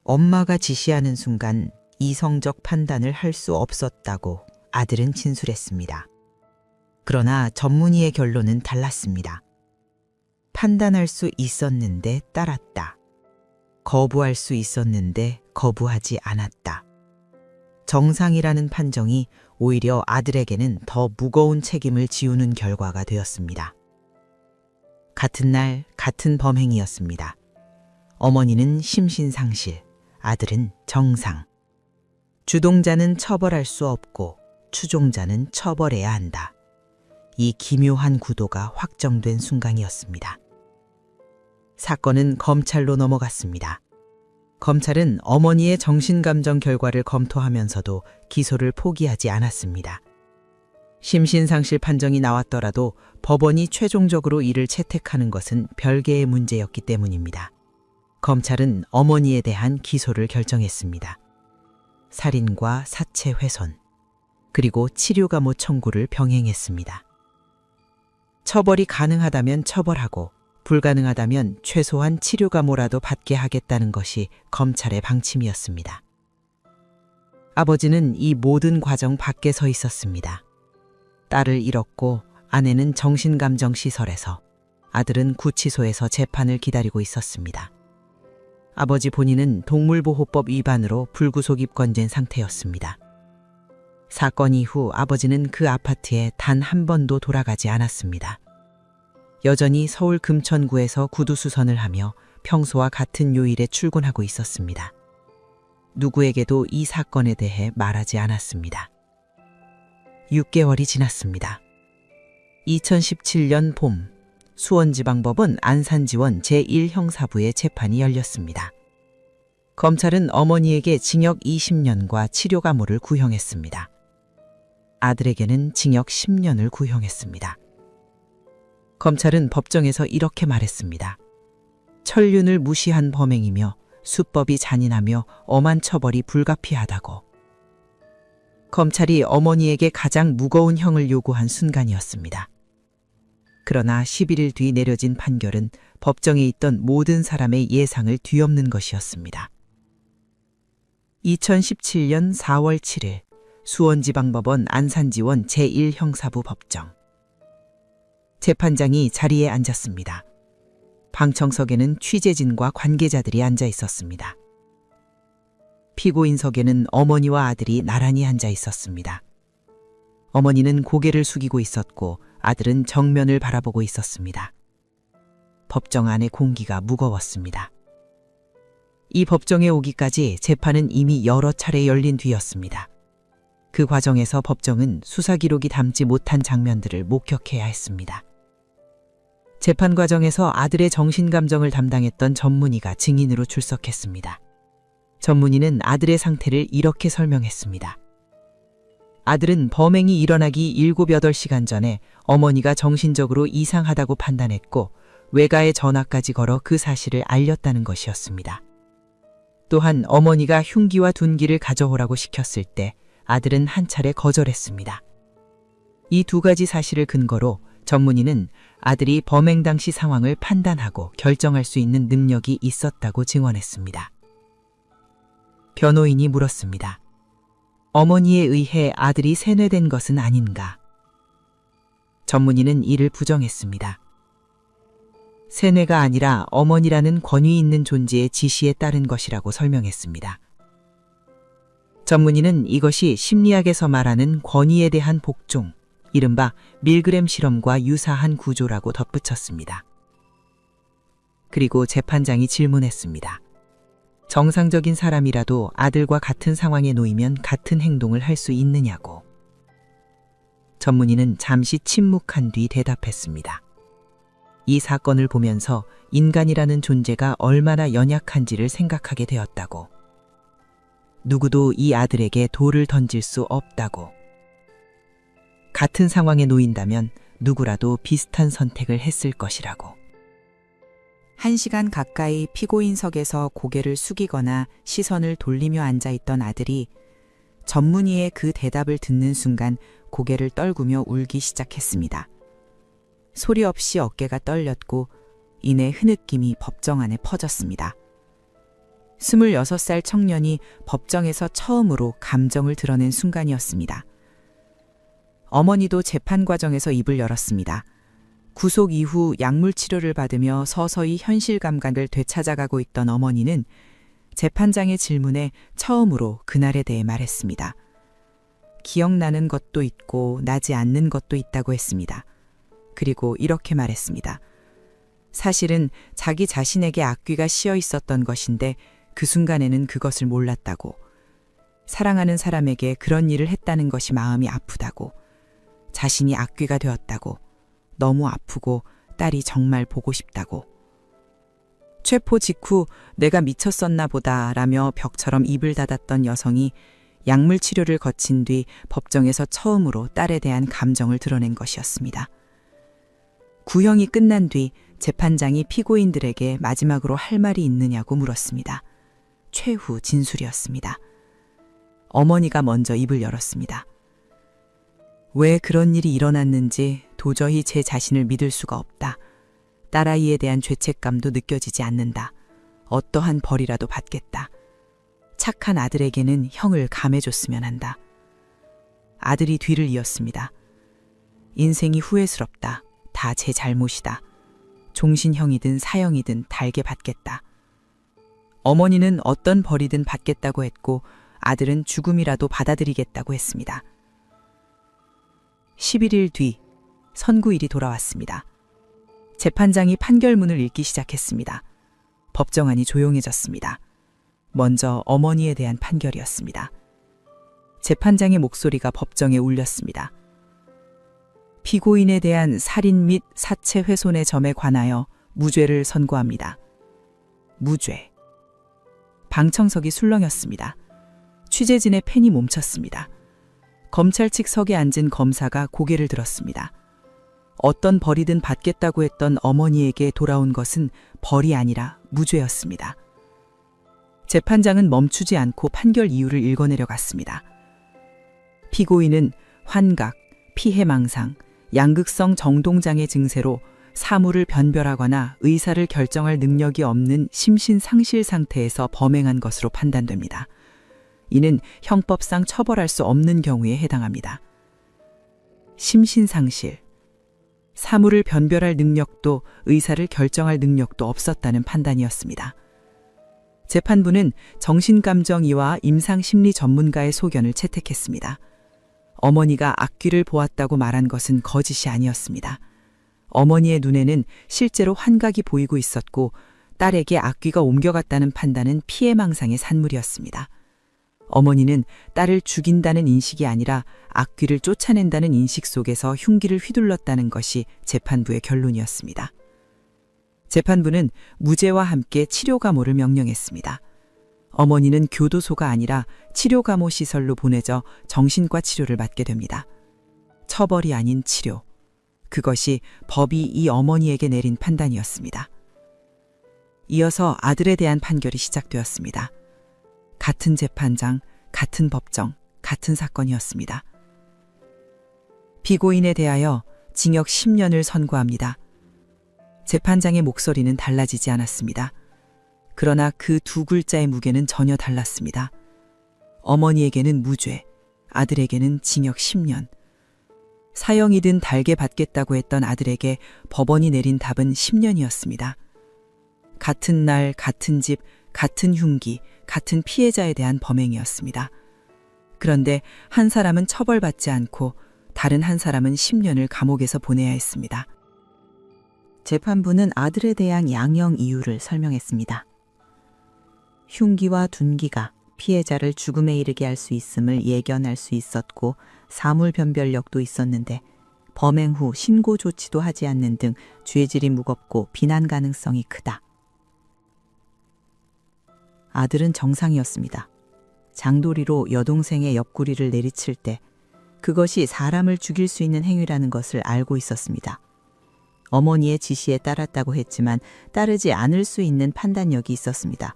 엄마가 지시하는 순간 이성적 판단을 할 수 없었다고 아들은 진술했습니다. 그러나 전문의의 결론은 달랐습니다. 판단할 수 있었는데 따랐다. 거부할 수 있었는데 거부하지 않았다. 정상이라는 판정이 오히려 아들에게는 더 무거운 책임을 지우는 결과가 되었습니다. 같은 날 같은 범행이었습니다. 어머니는 심신상실, 아들은 정상. 주동자는 처벌할 수 없고 추종자는 처벌해야 한다. 이 기묘한 구도가 확정된 순간이었습니다. 사건은 검찰로 넘어갔습니다. 검찰은 어머니의 정신감정 결과를 검토하면서도 기소를 포기하지 않았습니다. 심신상실 판정이 나왔더라도 법원이 최종적으로 이를 채택하는 것은 별개의 문제였기 때문입니다. 검찰은 어머니에 대한 기소를 결정했습니다. 살인과 사체 훼손, 그리고 치료감호 청구를 병행했습니다. 처벌이 가능하다면 처벌하고 불가능하다면 최소한 치료감호라도 받게 하겠다는 것이 검찰의 방침이었습니다. 아버지는 이 모든 과정 밖에 서 있었습니다. 딸을 잃었고 아내는 정신감정시설에서, 아들은 구치소에서 재판을 기다리고 있었습니다. 아버지 본인은 동물보호법 위반으로 불구속 입건된 상태였습니다. 사건 이후 아버지는 그 아파트에 단 한 번도 돌아가지 않았습니다. 여전히 서울 금천구에서 구두수선을 하며 평소와 같은 요일에 출근하고 있었습니다. 누구에게도 이 사건에 대해 말하지 않았습니다. 6개월이 지났습니다. 2017년 봄, 수원지방법원 안산지원 제1형사부의 재판이 열렸습니다. 검찰은 어머니에게 징역 20년과 치료감호를 구형했습니다. 아들에게는 징역 10년을 구형했습니다. 검찰은 법정에서 이렇게 말했습니다. 천륜을 무시한 범행이며 수법이 잔인하며 엄한 처벌이 불가피하다고. 검찰이 어머니에게 가장 무거운 형을 요구한 순간이었습니다. 그러나 11일 뒤 내려진 판결은 법정에 있던 모든 사람의 예상을 뒤엎는 것이었습니다. 2017년 4월 7일 수원지방법원 안산지원 제1형사부 법정. 재판장이 자리에 앉았습니다. 방청석에는 취재진과 관계자들이 앉아 있었습니다. 피고인석에는 어머니와 아들이 나란히 앉아 있었습니다. 어머니는 고개를 숙이고 있었고 아들은 정면을 바라보고 있었습니다. 법정 안의 공기가 무거웠습니다. 이 법정에 오기까지 재판은 이미 여러 차례 열린 뒤였습니다. 그 과정에서 법정은 수사 기록이 담지 못한 장면들을 목격해야 했습니다. 재판 과정에서 아들의 정신감정을 담당했던 전문의가 증인으로 출석했습니다. 전문의는 아들의 상태를 이렇게 설명했습니다. 아들은 범행이 일어나기 7, 8시간 전에 어머니가 정신적으로 이상하다고 판단했고 외가에 전화까지 걸어 그 사실을 알렸다는 것이었습니다. 또한 어머니가 흉기와 둔기를 가져오라고 시켰을 때 아들은 한 차례 거절했습니다. 이 두 가지 사실을 근거로 전문의는 아들이 범행 당시 상황을 판단하고 결정할 수 있는 능력이 있었다고 증언했습니다. 변호인이 물었습니다. 어머니에 의해 아들이 세뇌된 것은 아닌가? 전문의는 이를 부정했습니다. 세뇌가 아니라 어머니라는 권위 있는 존재의 지시에 따른 것이라고 설명했습니다. 전문의는 이것이 심리학에서 말하는 권위에 대한 복종, 이른바 밀그램 실험과 유사한 구조라고 덧붙였습니다. 그리고 재판장이 질문했습니다. 정상적인 사람이라도 아들과 같은 상황에 놓이면 같은 행동을 할 수 있느냐고. 전문의는 잠시 침묵한 뒤 대답했습니다. 이 사건을 보면서 인간이라는 존재가 얼마나 연약한지를 생각하게 되었다고. 누구도 이 아들에게 돌을 던질 수 없다고. 같은 상황에 놓인다면 누구라도 비슷한 선택을 했을 것이라고. 1시간 가까이 피고인석에서 고개를 숙이거나 시선을 돌리며 앉아있던 아들이 전문의의 그 대답을 듣는 순간 고개를 떨구며 울기 시작했습니다. 소리 없이 어깨가 떨렸고 이내 흐느낌이 법정 안에 퍼졌습니다. 26살 청년이 법정에서 처음으로 감정을 드러낸 순간이었습니다. 어머니도 재판 과정에서 입을 열었습니다. 구속 이후 약물 치료를 받으며 서서히 현실 감각을 되찾아가고 있던 어머니는 재판장의 질문에 처음으로 그날에 대해 말했습니다. 기억나는 것도 있고 나지 않는 것도 있다고 했습니다. 그리고 이렇게 말했습니다. 사실은 자기 자신에게 악귀가 씌어 있었던 것인데 그 순간에는 그것을 몰랐다고. 사랑하는 사람에게 그런 일을 했다는 것이 마음이 아프다고. 자신이 악귀가 되었다고. 너무 아프고 딸이 정말 보고 싶다고. 체포 직후 내가 미쳤었나 보다 라며 벽처럼 입을 닫았던 여성이 약물 치료를 거친 뒤 법정에서 처음으로 딸에 대한 감정을 드러낸 것이었습니다. 구형이 끝난 뒤 재판장이 피고인들에게 마지막으로 할 말이 있느냐고 물었습니다. 최후 진술이었습니다. 어머니가 먼저 입을 열었습니다. 왜 그런 일이 일어났는지 도저히 제 자신을 믿을 수가 없다. 딸아이에 대한 죄책감도 느껴지지 않는다. 어떠한 벌이라도 받겠다. 착한 아들에게는 형을 감해줬으면 한다. 아들이 뒤를 이었습니다. 인생이 후회스럽다. 다 제 잘못이다. 종신형이든 사형이든 달게 받겠다. 어머니는 어떤 벌이든 받겠다고 했고 아들은 죽음이라도 받아들이겠다고 했습니다. 11일 뒤 선고일이 돌아왔습니다. 재판장이 판결문을 읽기 시작했습니다. 법정 안이 조용해졌습니다. 먼저 어머니에 대한 판결이었습니다. 재판장의 목소리가 법정에 울렸습니다. 피고인에 대한 살인 및 사체 훼손의 점에 관하여 무죄를 선고합니다. 무죄. 방청석이 술렁였습니다. 취재진의 펜이 멈췄습니다. 검찰 측 석에 앉은 검사가 고개를 들었습니다. 어떤 벌이든 받겠다고 했던 어머니에게 돌아온 것은 벌이 아니라 무죄였습니다. 재판장은 멈추지 않고 판결 이유를 읽어내려 갔습니다. 피고인은 환각, 피해망상, 양극성 정동장애 증세로 사물을 변별하거나 의사를 결정할 능력이 없는 심신상실 상태에서 범행한 것으로 판단됩니다. 이는 형법상 처벌할 수 없는 경우에 해당합니다. 심신상실. 사물을 변별할 능력도 의사를 결정할 능력도 없었다는 판단이었습니다. 재판부는 정신감정의와 임상심리 전문가의 소견을 채택했습니다. 어머니가 악귀를 보았다고 말한 것은 거짓이 아니었습니다. 어머니의 눈에는 실제로 환각이 보이고 있었고 딸에게 악귀가 옮겨갔다는 판단은 피해망상의 산물이었습니다. 어머니는 딸을 죽인다는 인식이 아니라 악귀를 쫓아낸다는 인식 속에서 흉기를 휘둘렀다는 것이 재판부의 결론이었습니다. 재판부는 무죄와 함께 치료감호를 명령했습니다. 어머니는 교도소가 아니라 치료감호 시설로 보내져 정신과 치료를 받게 됩니다. 처벌이 아닌 치료. 그것이 법이 이 어머니에게 내린 판단이었습니다. 이어서 아들에 대한 판결이 시작되었습니다. 같은 재판장, 같은 법정, 같은 사건이었습니다. 피고인에 대하여 징역 10년을 선고합니다. 재판장의 목소리는 달라지지 않았습니다. 그러나 그 두 글자의 무게는 전혀 달랐습니다. 어머니에게는 무죄, 아들에게는 징역 10년. 사형이든 달게 받겠다고 했던 아들에게 법원이 내린 답은 10년이었습니다. 같은 날, 같은 집, 같은 흉기, 같은 피해자에 대한 범행이었습니다. 그런데 한 사람은 처벌받지 않고 다른 한 사람은 10년을 감옥에서 보내야 했습니다. 재판부는 아들에 대한 양형 이유를 설명했습니다. 흉기와 둔기가 피해자를 죽음에 이르게 할 수 있음을 예견할 수 있었고 사물변별력도 있었는데 범행 후 신고 조치도 하지 않는 등 죄질이 무겁고 비난 가능성이 크다. 아들은 정상이었습니다. 장도리로 여동생의 옆구리를 내리칠 때 그것이 사람을 죽일 수 있는 행위라는 것을 알고 있었습니다. 어머니의 지시에 따랐다고 했지만 따르지 않을 수 있는 판단력이 있었습니다.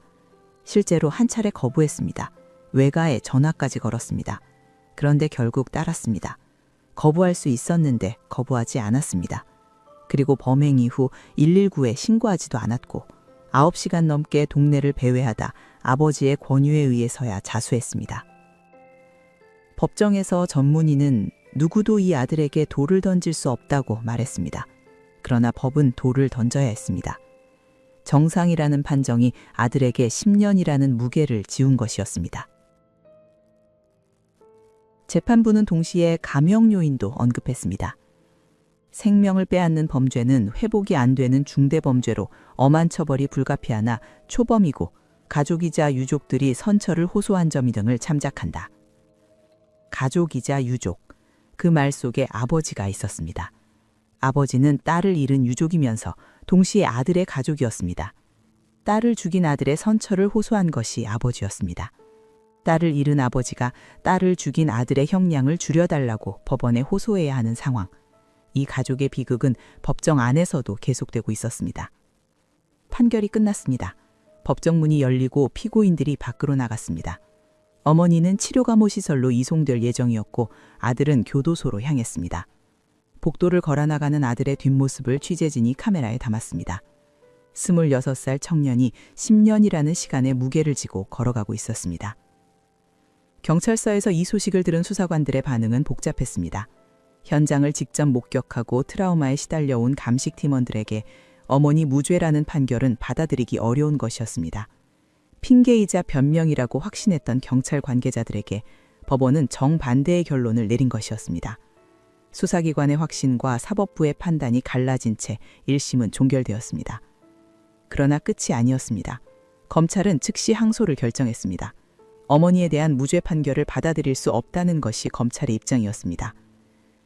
실제로 한 차례 거부했습니다. 외가에 전화까지 걸었습니다. 그런데 결국 따랐습니다. 거부할 수 있었는데 거부하지 않았습니다. 그리고 범행 이후 119에 신고하지도 않았고 9시간 넘게 동네를 배회하다 아버지의 권유에 의해서야 자수했습니다. 법정에서 전문의는 누구도 이 아들에게 돌을 던질 수 없다고 말했습니다. 그러나 법은 돌을 던져야 했습니다. 정상이라는 판정이 아들에게 10년이라는 무게를 지운 것이었습니다. 재판부는 동시에 감형 요인도 언급했습니다. 생명을 빼앗는 범죄는 회복이 안 되는 중대범죄로 엄한 처벌이 불가피하나 초범이고 가족이자 유족들이 선처를 호소한 점 등을 참작한다. 가족이자 유족, 그 말 속에 아버지가 있었습니다. 아버지는 딸을 잃은 유족이면서 동시에 아들의 가족이었습니다. 딸을 죽인 아들의 선처를 호소한 것이 아버지였습니다. 딸을 잃은 아버지가 딸을 죽인 아들의 형량을 줄여달라고 법원에 호소해야 하는 상황. 이 가족의 비극은 법정 안에서도 계속되고 있었습니다. 판결이 끝났습니다. 법정 문이 열리고 피고인들이 밖으로 나갔습니다. 어머니는 치료감호시설로 이송될 예정이었고 아들은 교도소로 향했습니다. 복도를 걸어나가는 아들의 뒷모습을 취재진이 카메라에 담았습니다. 26살 청년이 10년이라는 시간의 무게를 지고 걸어가고 있었습니다. 경찰서에서 이 소식을 들은 수사관들의 반응은 복잡했습니다. 현장을 직접 목격하고 트라우마에 시달려온 감식팀원들에게 어머니 무죄라는 판결은 받아들이기 어려운 것이었습니다. 핑계이자 변명이라고 확신했던 경찰 관계자들에게 법원은 정반대의 결론을 내린 것이었습니다. 수사기관의 확신과 사법부의 판단이 갈라진 채 1심은 종결되었습니다. 그러나 끝이 아니었습니다. 검찰은 즉시 항소를 결정했습니다. 어머니에 대한 무죄 판결을 받아들일 수 없다는 것이 검찰의 입장이었습니다.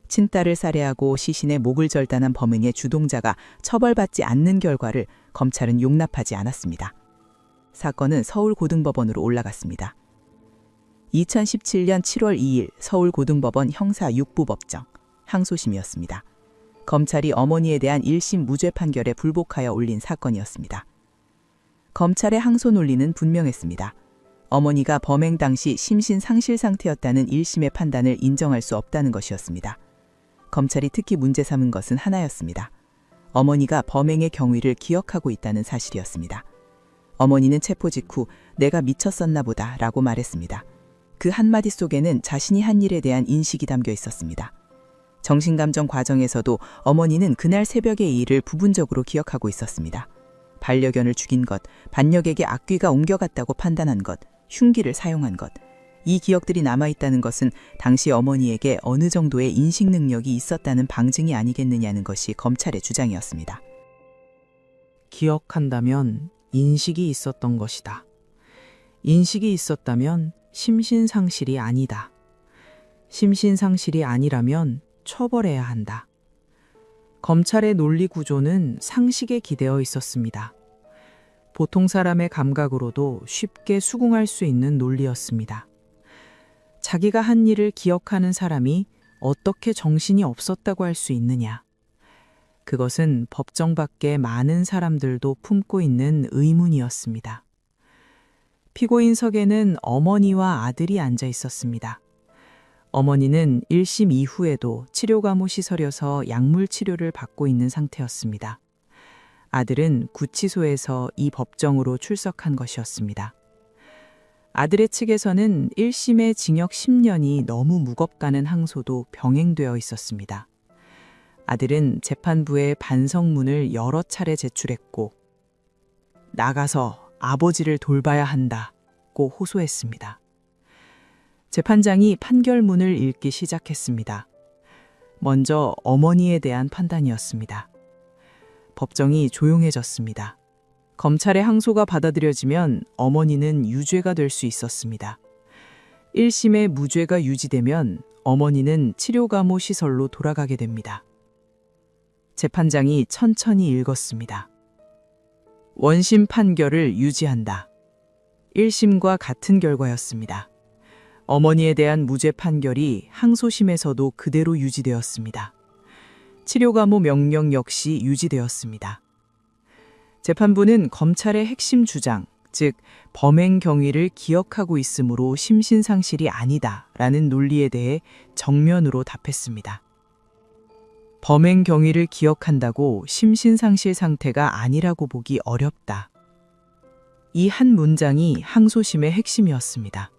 친딸을 살해하고 시신의 목을 절단한 범행의 주동자가 처벌받지 않는 결과를 검찰은 용납하지 않았습니다. 사건은 서울고등법원으로 올라갔습니다. 2017년 7월 2일 서울고등법원 형사 6부 법정 항소심이었습니다. 검찰이 어머니에 대한 1심 무죄 판결에 불복하여 올린 사건이었습니다. 검찰의 항소 논리는 분명했습니다. 어머니가 범행 당시 심신 상실 상태였다는 1심의 판단을 인정할 수 없다는 것이었습니다. 검찰이 특히 문제 삼은 것은 하나였습니다. 어머니가 범행의 경위를 기억하고 있다는 사실이었습니다. 어머니는 체포 직후 내가 미쳤었나 보다 라고 말했습니다. 그 한마디 속에는 자신이 한 일에 대한 인식이 담겨 있었습니다. 정신감정 과정에서도 어머니는 그날 새벽의 일을 부분적으로 기억하고 있었습니다. 반려견을 죽인 것, 반려견에게 악귀가 옮겨갔다고 판단한 것, 흉기를 사용한 것, 이 기억들이 남아있다는 것은 당시 어머니에게 어느 정도의 인식 능력이 있었다는 방증이 아니겠느냐는 것이 검찰의 주장이었습니다. 기억한다면 인식이 있었던 것이다. 인식이 있었다면 심신상실이 아니다. 심신상실이 아니라면 처벌해야 한다. 검찰의 논리 구조는 상식에 기대어 있었습니다. 보통 사람의 감각으로도 쉽게 수긍할 수 있는 논리였습니다. 자기가 한 일을 기억하는 사람이 어떻게 정신이 없었다고 할 수 있느냐. 그것은 법정 밖에 많은 사람들도 품고 있는 의문이었습니다. 피고인석에는 어머니와 아들이 앉아 있었습니다. 어머니는 1심 이후에도 치료감호시설에서 약물 치료를 받고 있는 상태였습니다. 아들은 구치소에서 이 법정으로 출석한 것이었습니다. 아들의 측에서는 1심의 징역 10년이 너무 무겁다는 항소도 병행되어 있었습니다. 아들은 재판부에 반성문을 여러 차례 제출했고 나가서 아버지를 돌봐야 한다고 호소했습니다. 재판장이 판결문을 읽기 시작했습니다. 먼저 어머니에 대한 판단이었습니다. 법정이 조용해졌습니다. 검찰의 항소가 받아들여지면 어머니는 유죄가 될 수 있었습니다. 1심의 무죄가 유지되면 어머니는 치료감호 시설로 돌아가게 됩니다. 재판장이 천천히 읽었습니다. 원심 판결을 유지한다. 1심과 같은 결과였습니다. 어머니에 대한 무죄 판결이 항소심에서도 그대로 유지되었습니다. 치료감호 명령 역시 유지되었습니다. 재판부는 검찰의 핵심 주장, 즉 범행 경위를 기억하고 있으므로 심신상실이 아니다라는 논리에 대해 정면으로 답했습니다. 범행 경위를 기억한다고 심신상실 상태가 아니라고 보기 어렵다. 이 한 문장이 항소심의 핵심이었습니다.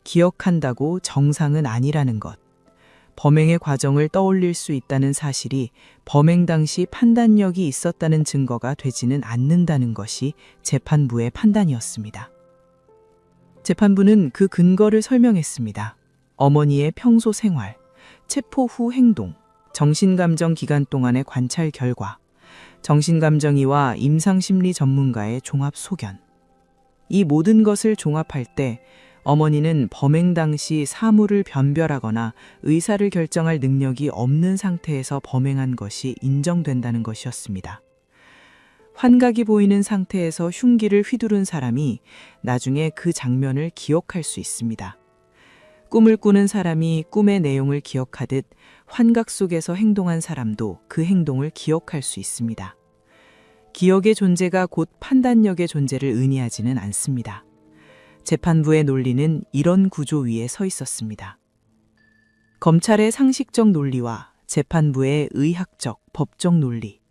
기억한다고 정상은 아니라는 것. 범행의 과정을 떠올릴 수 있다는 사실이 범행 당시 판단력이 있었다는 증거가 되지는 않는다는 것이 재판부의 판단이었습니다. 재판부는 그 근거를 설명했습니다. 어머니의 평소 생활, 체포 후 행동, 정신감정 기간 동안의 관찰 결과, 정신감정의와 임상심리 전문가의 종합 소견. 이 모든 것을 종합할 때 어머니는 범행 당시 사물을 변별하거나 의사를 결정할 능력이 없는 상태에서 범행한 것이 인정된다는 것이었습니다. 환각이 보이는 상태에서 흉기를 휘두른 사람이 나중에 그 장면을 기억할 수 있습니다. 꿈을 꾸는 사람이 꿈의 내용을 기억하듯 환각 속에서 행동한 사람도 그 행동을 기억할 수 있습니다. 기억의 존재가 곧 판단력의 존재를 의미하지는 않습니다. 재판부의 논리는 이런 구조 위에 서 있었습니다. 검찰의 상식적 논리와 재판부의 의학적, 법적 논리,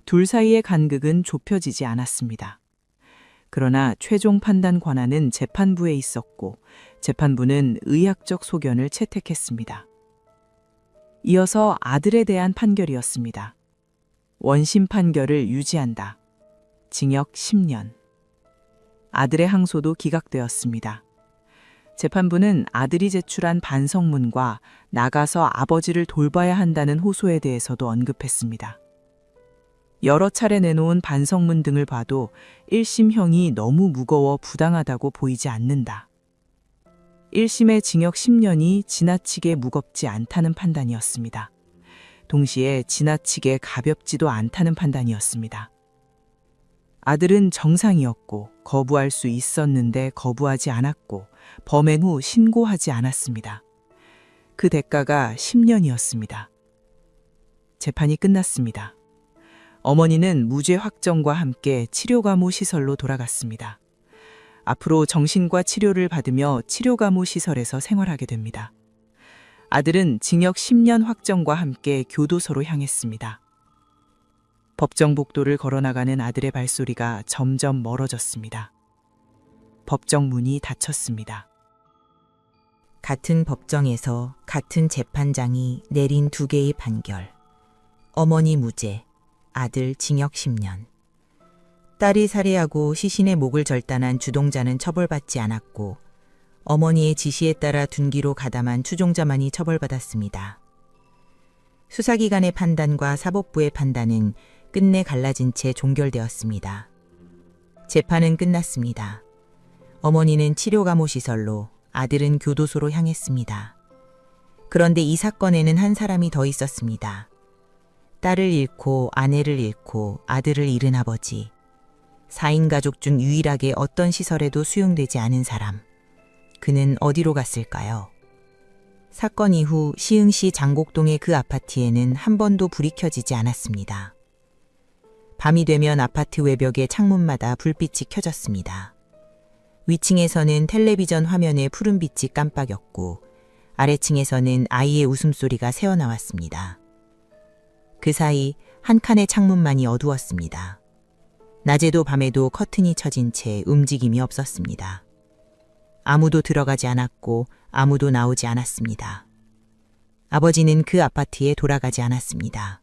둘 사이의 간극은 좁혀지지 않았습니다. 그러나 최종 판단 권한은 재판부에 있었고 재판부는 의학적 소견을 채택했습니다. 이어서 아들에 대한 판결이었습니다. 원심 판결을 유지한다. 징역 10년. 아들의 항소도 기각되었습니다. 재판부는 아들이 제출한 반성문과 나가서 아버지를 돌봐야 한다는 호소에 대해서도 언급했습니다. 여러 차례 내놓은 반성문 등을 봐도 1심형이 너무 무거워 부당하다고 보이지 않는다. 1심의 징역 10년이 지나치게 무겁지 않다는 판단이었습니다. 동시에 지나치게 가볍지도 않다는 판단이었습니다. 아들은 정상이었고 거부할 수 있었는데 거부하지 않았고 범행 후 신고하지 않았습니다. 그 대가가 10년이었습니다. 재판이 끝났습니다. 어머니는 무죄 확정과 함께 치료감호 시설로 돌아갔습니다. 앞으로 정신과 치료를 받으며 치료감호 시설에서 생활하게 됩니다. 아들은 징역 10년 확정과 함께 교도소로 향했습니다. 법정 복도를 걸어나가는 아들의 발소리가 점점 멀어졌습니다. 법정 문이 닫혔습니다. 같은 법정에서 같은 재판장이 내린 두 개의 판결. 어머니 무죄, 아들 징역 10년. 딸이 살해하고 시신의 목을 절단한 주동자는 처벌받지 않았고 어머니의 지시에 따라 둔기로 가담한 추종자만이 처벌받았습니다. 수사기관의 판단과 사법부의 판단은 끝내 갈라진 채 종결되었습니다. 재판은 끝났습니다. 어머니는 치료감호시설로, 아들은 교도소로 향했습니다. 그런데 이 사건에는 한 사람이 더 있었습니다. 딸을 잃고 아내를 잃고 아들을 잃은 아버지. 4인 가족 중 유일하게 어떤 시설에도 수용되지 않은 사람. 그는 어디로 갔을까요? 사건 이후 시흥시 장곡동의 그 아파트에는 한 번도 불이 켜지지 않았습니다. 밤이 되면 아파트 외벽의 창문마다 불빛이 켜졌습니다. 위층에서는 텔레비전 화면에 푸른빛이 깜빡였고 아래층에서는 아이의 웃음소리가 새어나왔습니다. 그 사이 한 칸의 창문만이 어두웠습니다. 낮에도 밤에도 커튼이 쳐진 채 움직임이 없었습니다. 아무도 들어가지 않았고 아무도 나오지 않았습니다. 아버지는 그 아파트에 돌아가지 않았습니다.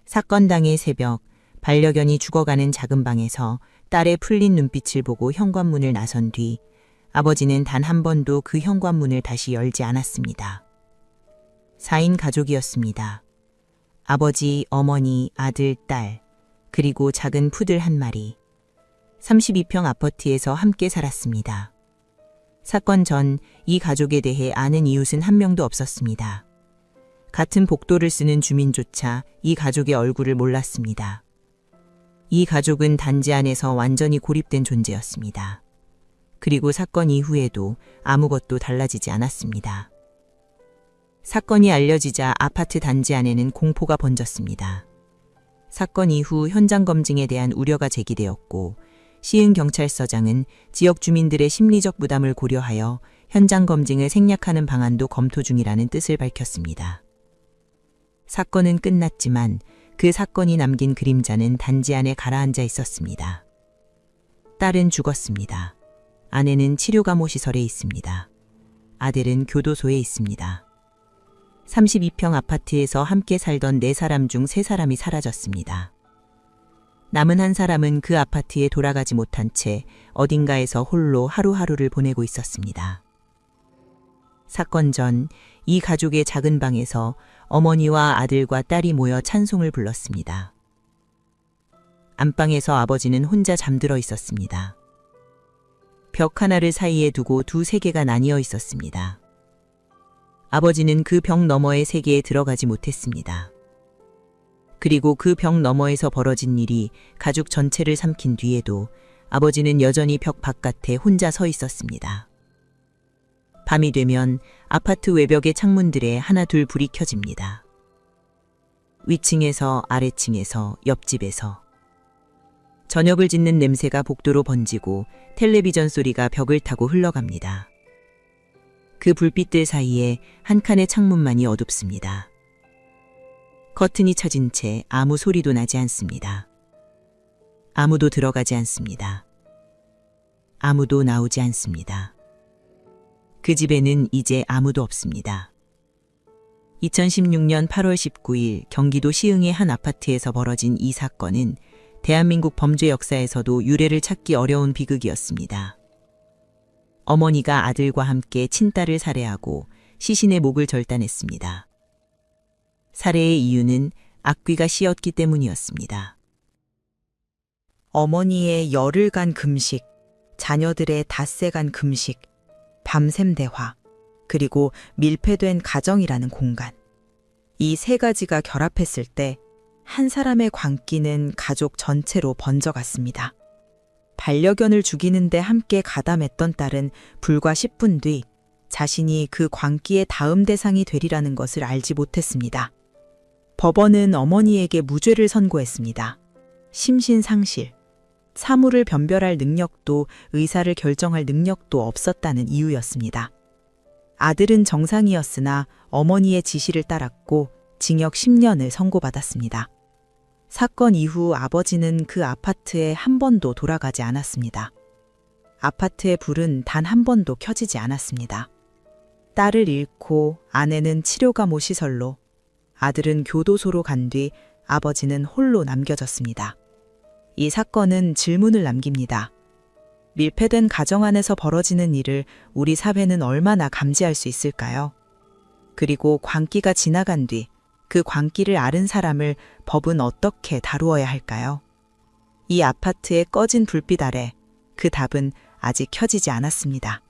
사건 당일 새벽 반려견이 죽어가는 작은 방에서 딸의 풀린 눈빛을 보고 현관문을 나선 뒤 아버지는 단 한 번도 그 현관문을 다시 열지 않았습니다. 4인 가족이었습니다. 아버지, 어머니, 아들, 딸, 그리고 작은 푸들 한 마리, 32평 아파트에서 함께 살았습니다. 사건 전 이 가족에 대해 아는 이웃은 한 명도 없었습니다. 같은 복도를 쓰는 주민조차 이 가족의 얼굴을 몰랐습니다. 이 가족은 단지 안에서 완전히 고립된 존재였습니다. 그리고 사건 이후에도 아무것도 달라지지 않았습니다. 사건이 알려지자 아파트 단지 안에는 공포가 번졌습니다. 사건 이후 현장 검증에 대한 우려가 제기되었고 시흥경찰서장은 지역 주민들의 심리적 부담을 고려하여 현장 검증을 생략하는 방안도 검토 중이라는 뜻을 밝혔습니다. 사건은 끝났지만 그 사건이 남긴 그림자는 단지 안에 가라앉아 있었습니다. 딸은 죽었습니다. 아내는 치료감호시설에 있습니다. 아들은 교도소에 있습니다. 32평 아파트에서 함께 살던 4사람 중 3사람이 사라졌습니다. 남은 한 사람은 그 아파트에 돌아가지 못한 채 어딘가에서 홀로 하루하루를 보내고 있었습니다. 사건 전 이 가족의 작은 방에서 어머니와 아들과 딸이 모여 찬송을 불렀습니다. 안방에서 아버지는 혼자 잠들어 있었습니다. 벽 하나를 사이에 두고 두 세계가 나뉘어 있었습니다. 아버지는 그 벽 너머의 세계에 들어가지 못했습니다. 그리고 그 벽 너머에서 벌어진 일이 가족 전체를 삼킨 뒤에도 아버지는 여전히 벽 바깥에 혼자 서 있었습니다. 밤이 되면 아파트 외벽의 창문들에 하나 둘 불이 켜집니다. 위층에서 아래층에서 옆집에서 저녁을 짓는 냄새가 복도로 번지고 텔레비전 소리가 벽을 타고 흘러갑니다. 그 불빛들 사이에 한 칸의 창문만이 어둡습니다. 커튼이 쳐진 채 아무 소리도 나지 않습니다. 아무도 들어가지 않습니다. 아무도 나오지 않습니다. 그 집에는 이제 아무도 없습니다. 2016년 8월 19일 경기도 시흥의 한 아파트에서 벌어진 이 사건은 대한민국 범죄 역사에서도 유례를 찾기 어려운 비극이었습니다. 어머니가 아들과 함께 친딸을 살해하고 시신의 목을 절단했습니다. 살해의 이유는 악귀가 씌었기 때문이었습니다. 어머니의 열흘간 금식, 자녀들의 닷새간 금식, 밤샘 대화, 그리고 밀폐된 가정이라는 공간. 이 세 가지가 결합했을 때 한 사람의 광기는 가족 전체로 번져갔습니다. 반려견을 죽이는데 함께 가담했던 딸은 불과 10분 뒤 자신이 그 광기의 다음 대상이 되리라는 것을 알지 못했습니다. 법원은 어머니에게 무죄를 선고했습니다. 심신상실, 사물을 변별할 능력도 의사를 결정할 능력도 없었다는 이유였습니다. 아들은 정상이었으나 어머니의 지시를 따랐고 징역 10년을 선고받았습니다. 사건 이후 아버지는 그 아파트에 한 번도 돌아가지 않았습니다. 아파트의 불은 단 한 번도 켜지지 않았습니다. 딸을 잃고 아내는 치료감호 시설로, 아들은 교도소로 간 뒤 아버지는 홀로 남겨졌습니다. 이 사건은 질문을 남깁니다. 밀폐된 가정 안에서 벌어지는 일을 우리 사회는 얼마나 감지할 수 있을까요? 그리고 광기가 지나간 뒤 그 광기를 앓은 사람을 법은 어떻게 다루어야 할까요? 이 아파트의 꺼진 불빛 아래 그 답은 아직 켜지지 않았습니다.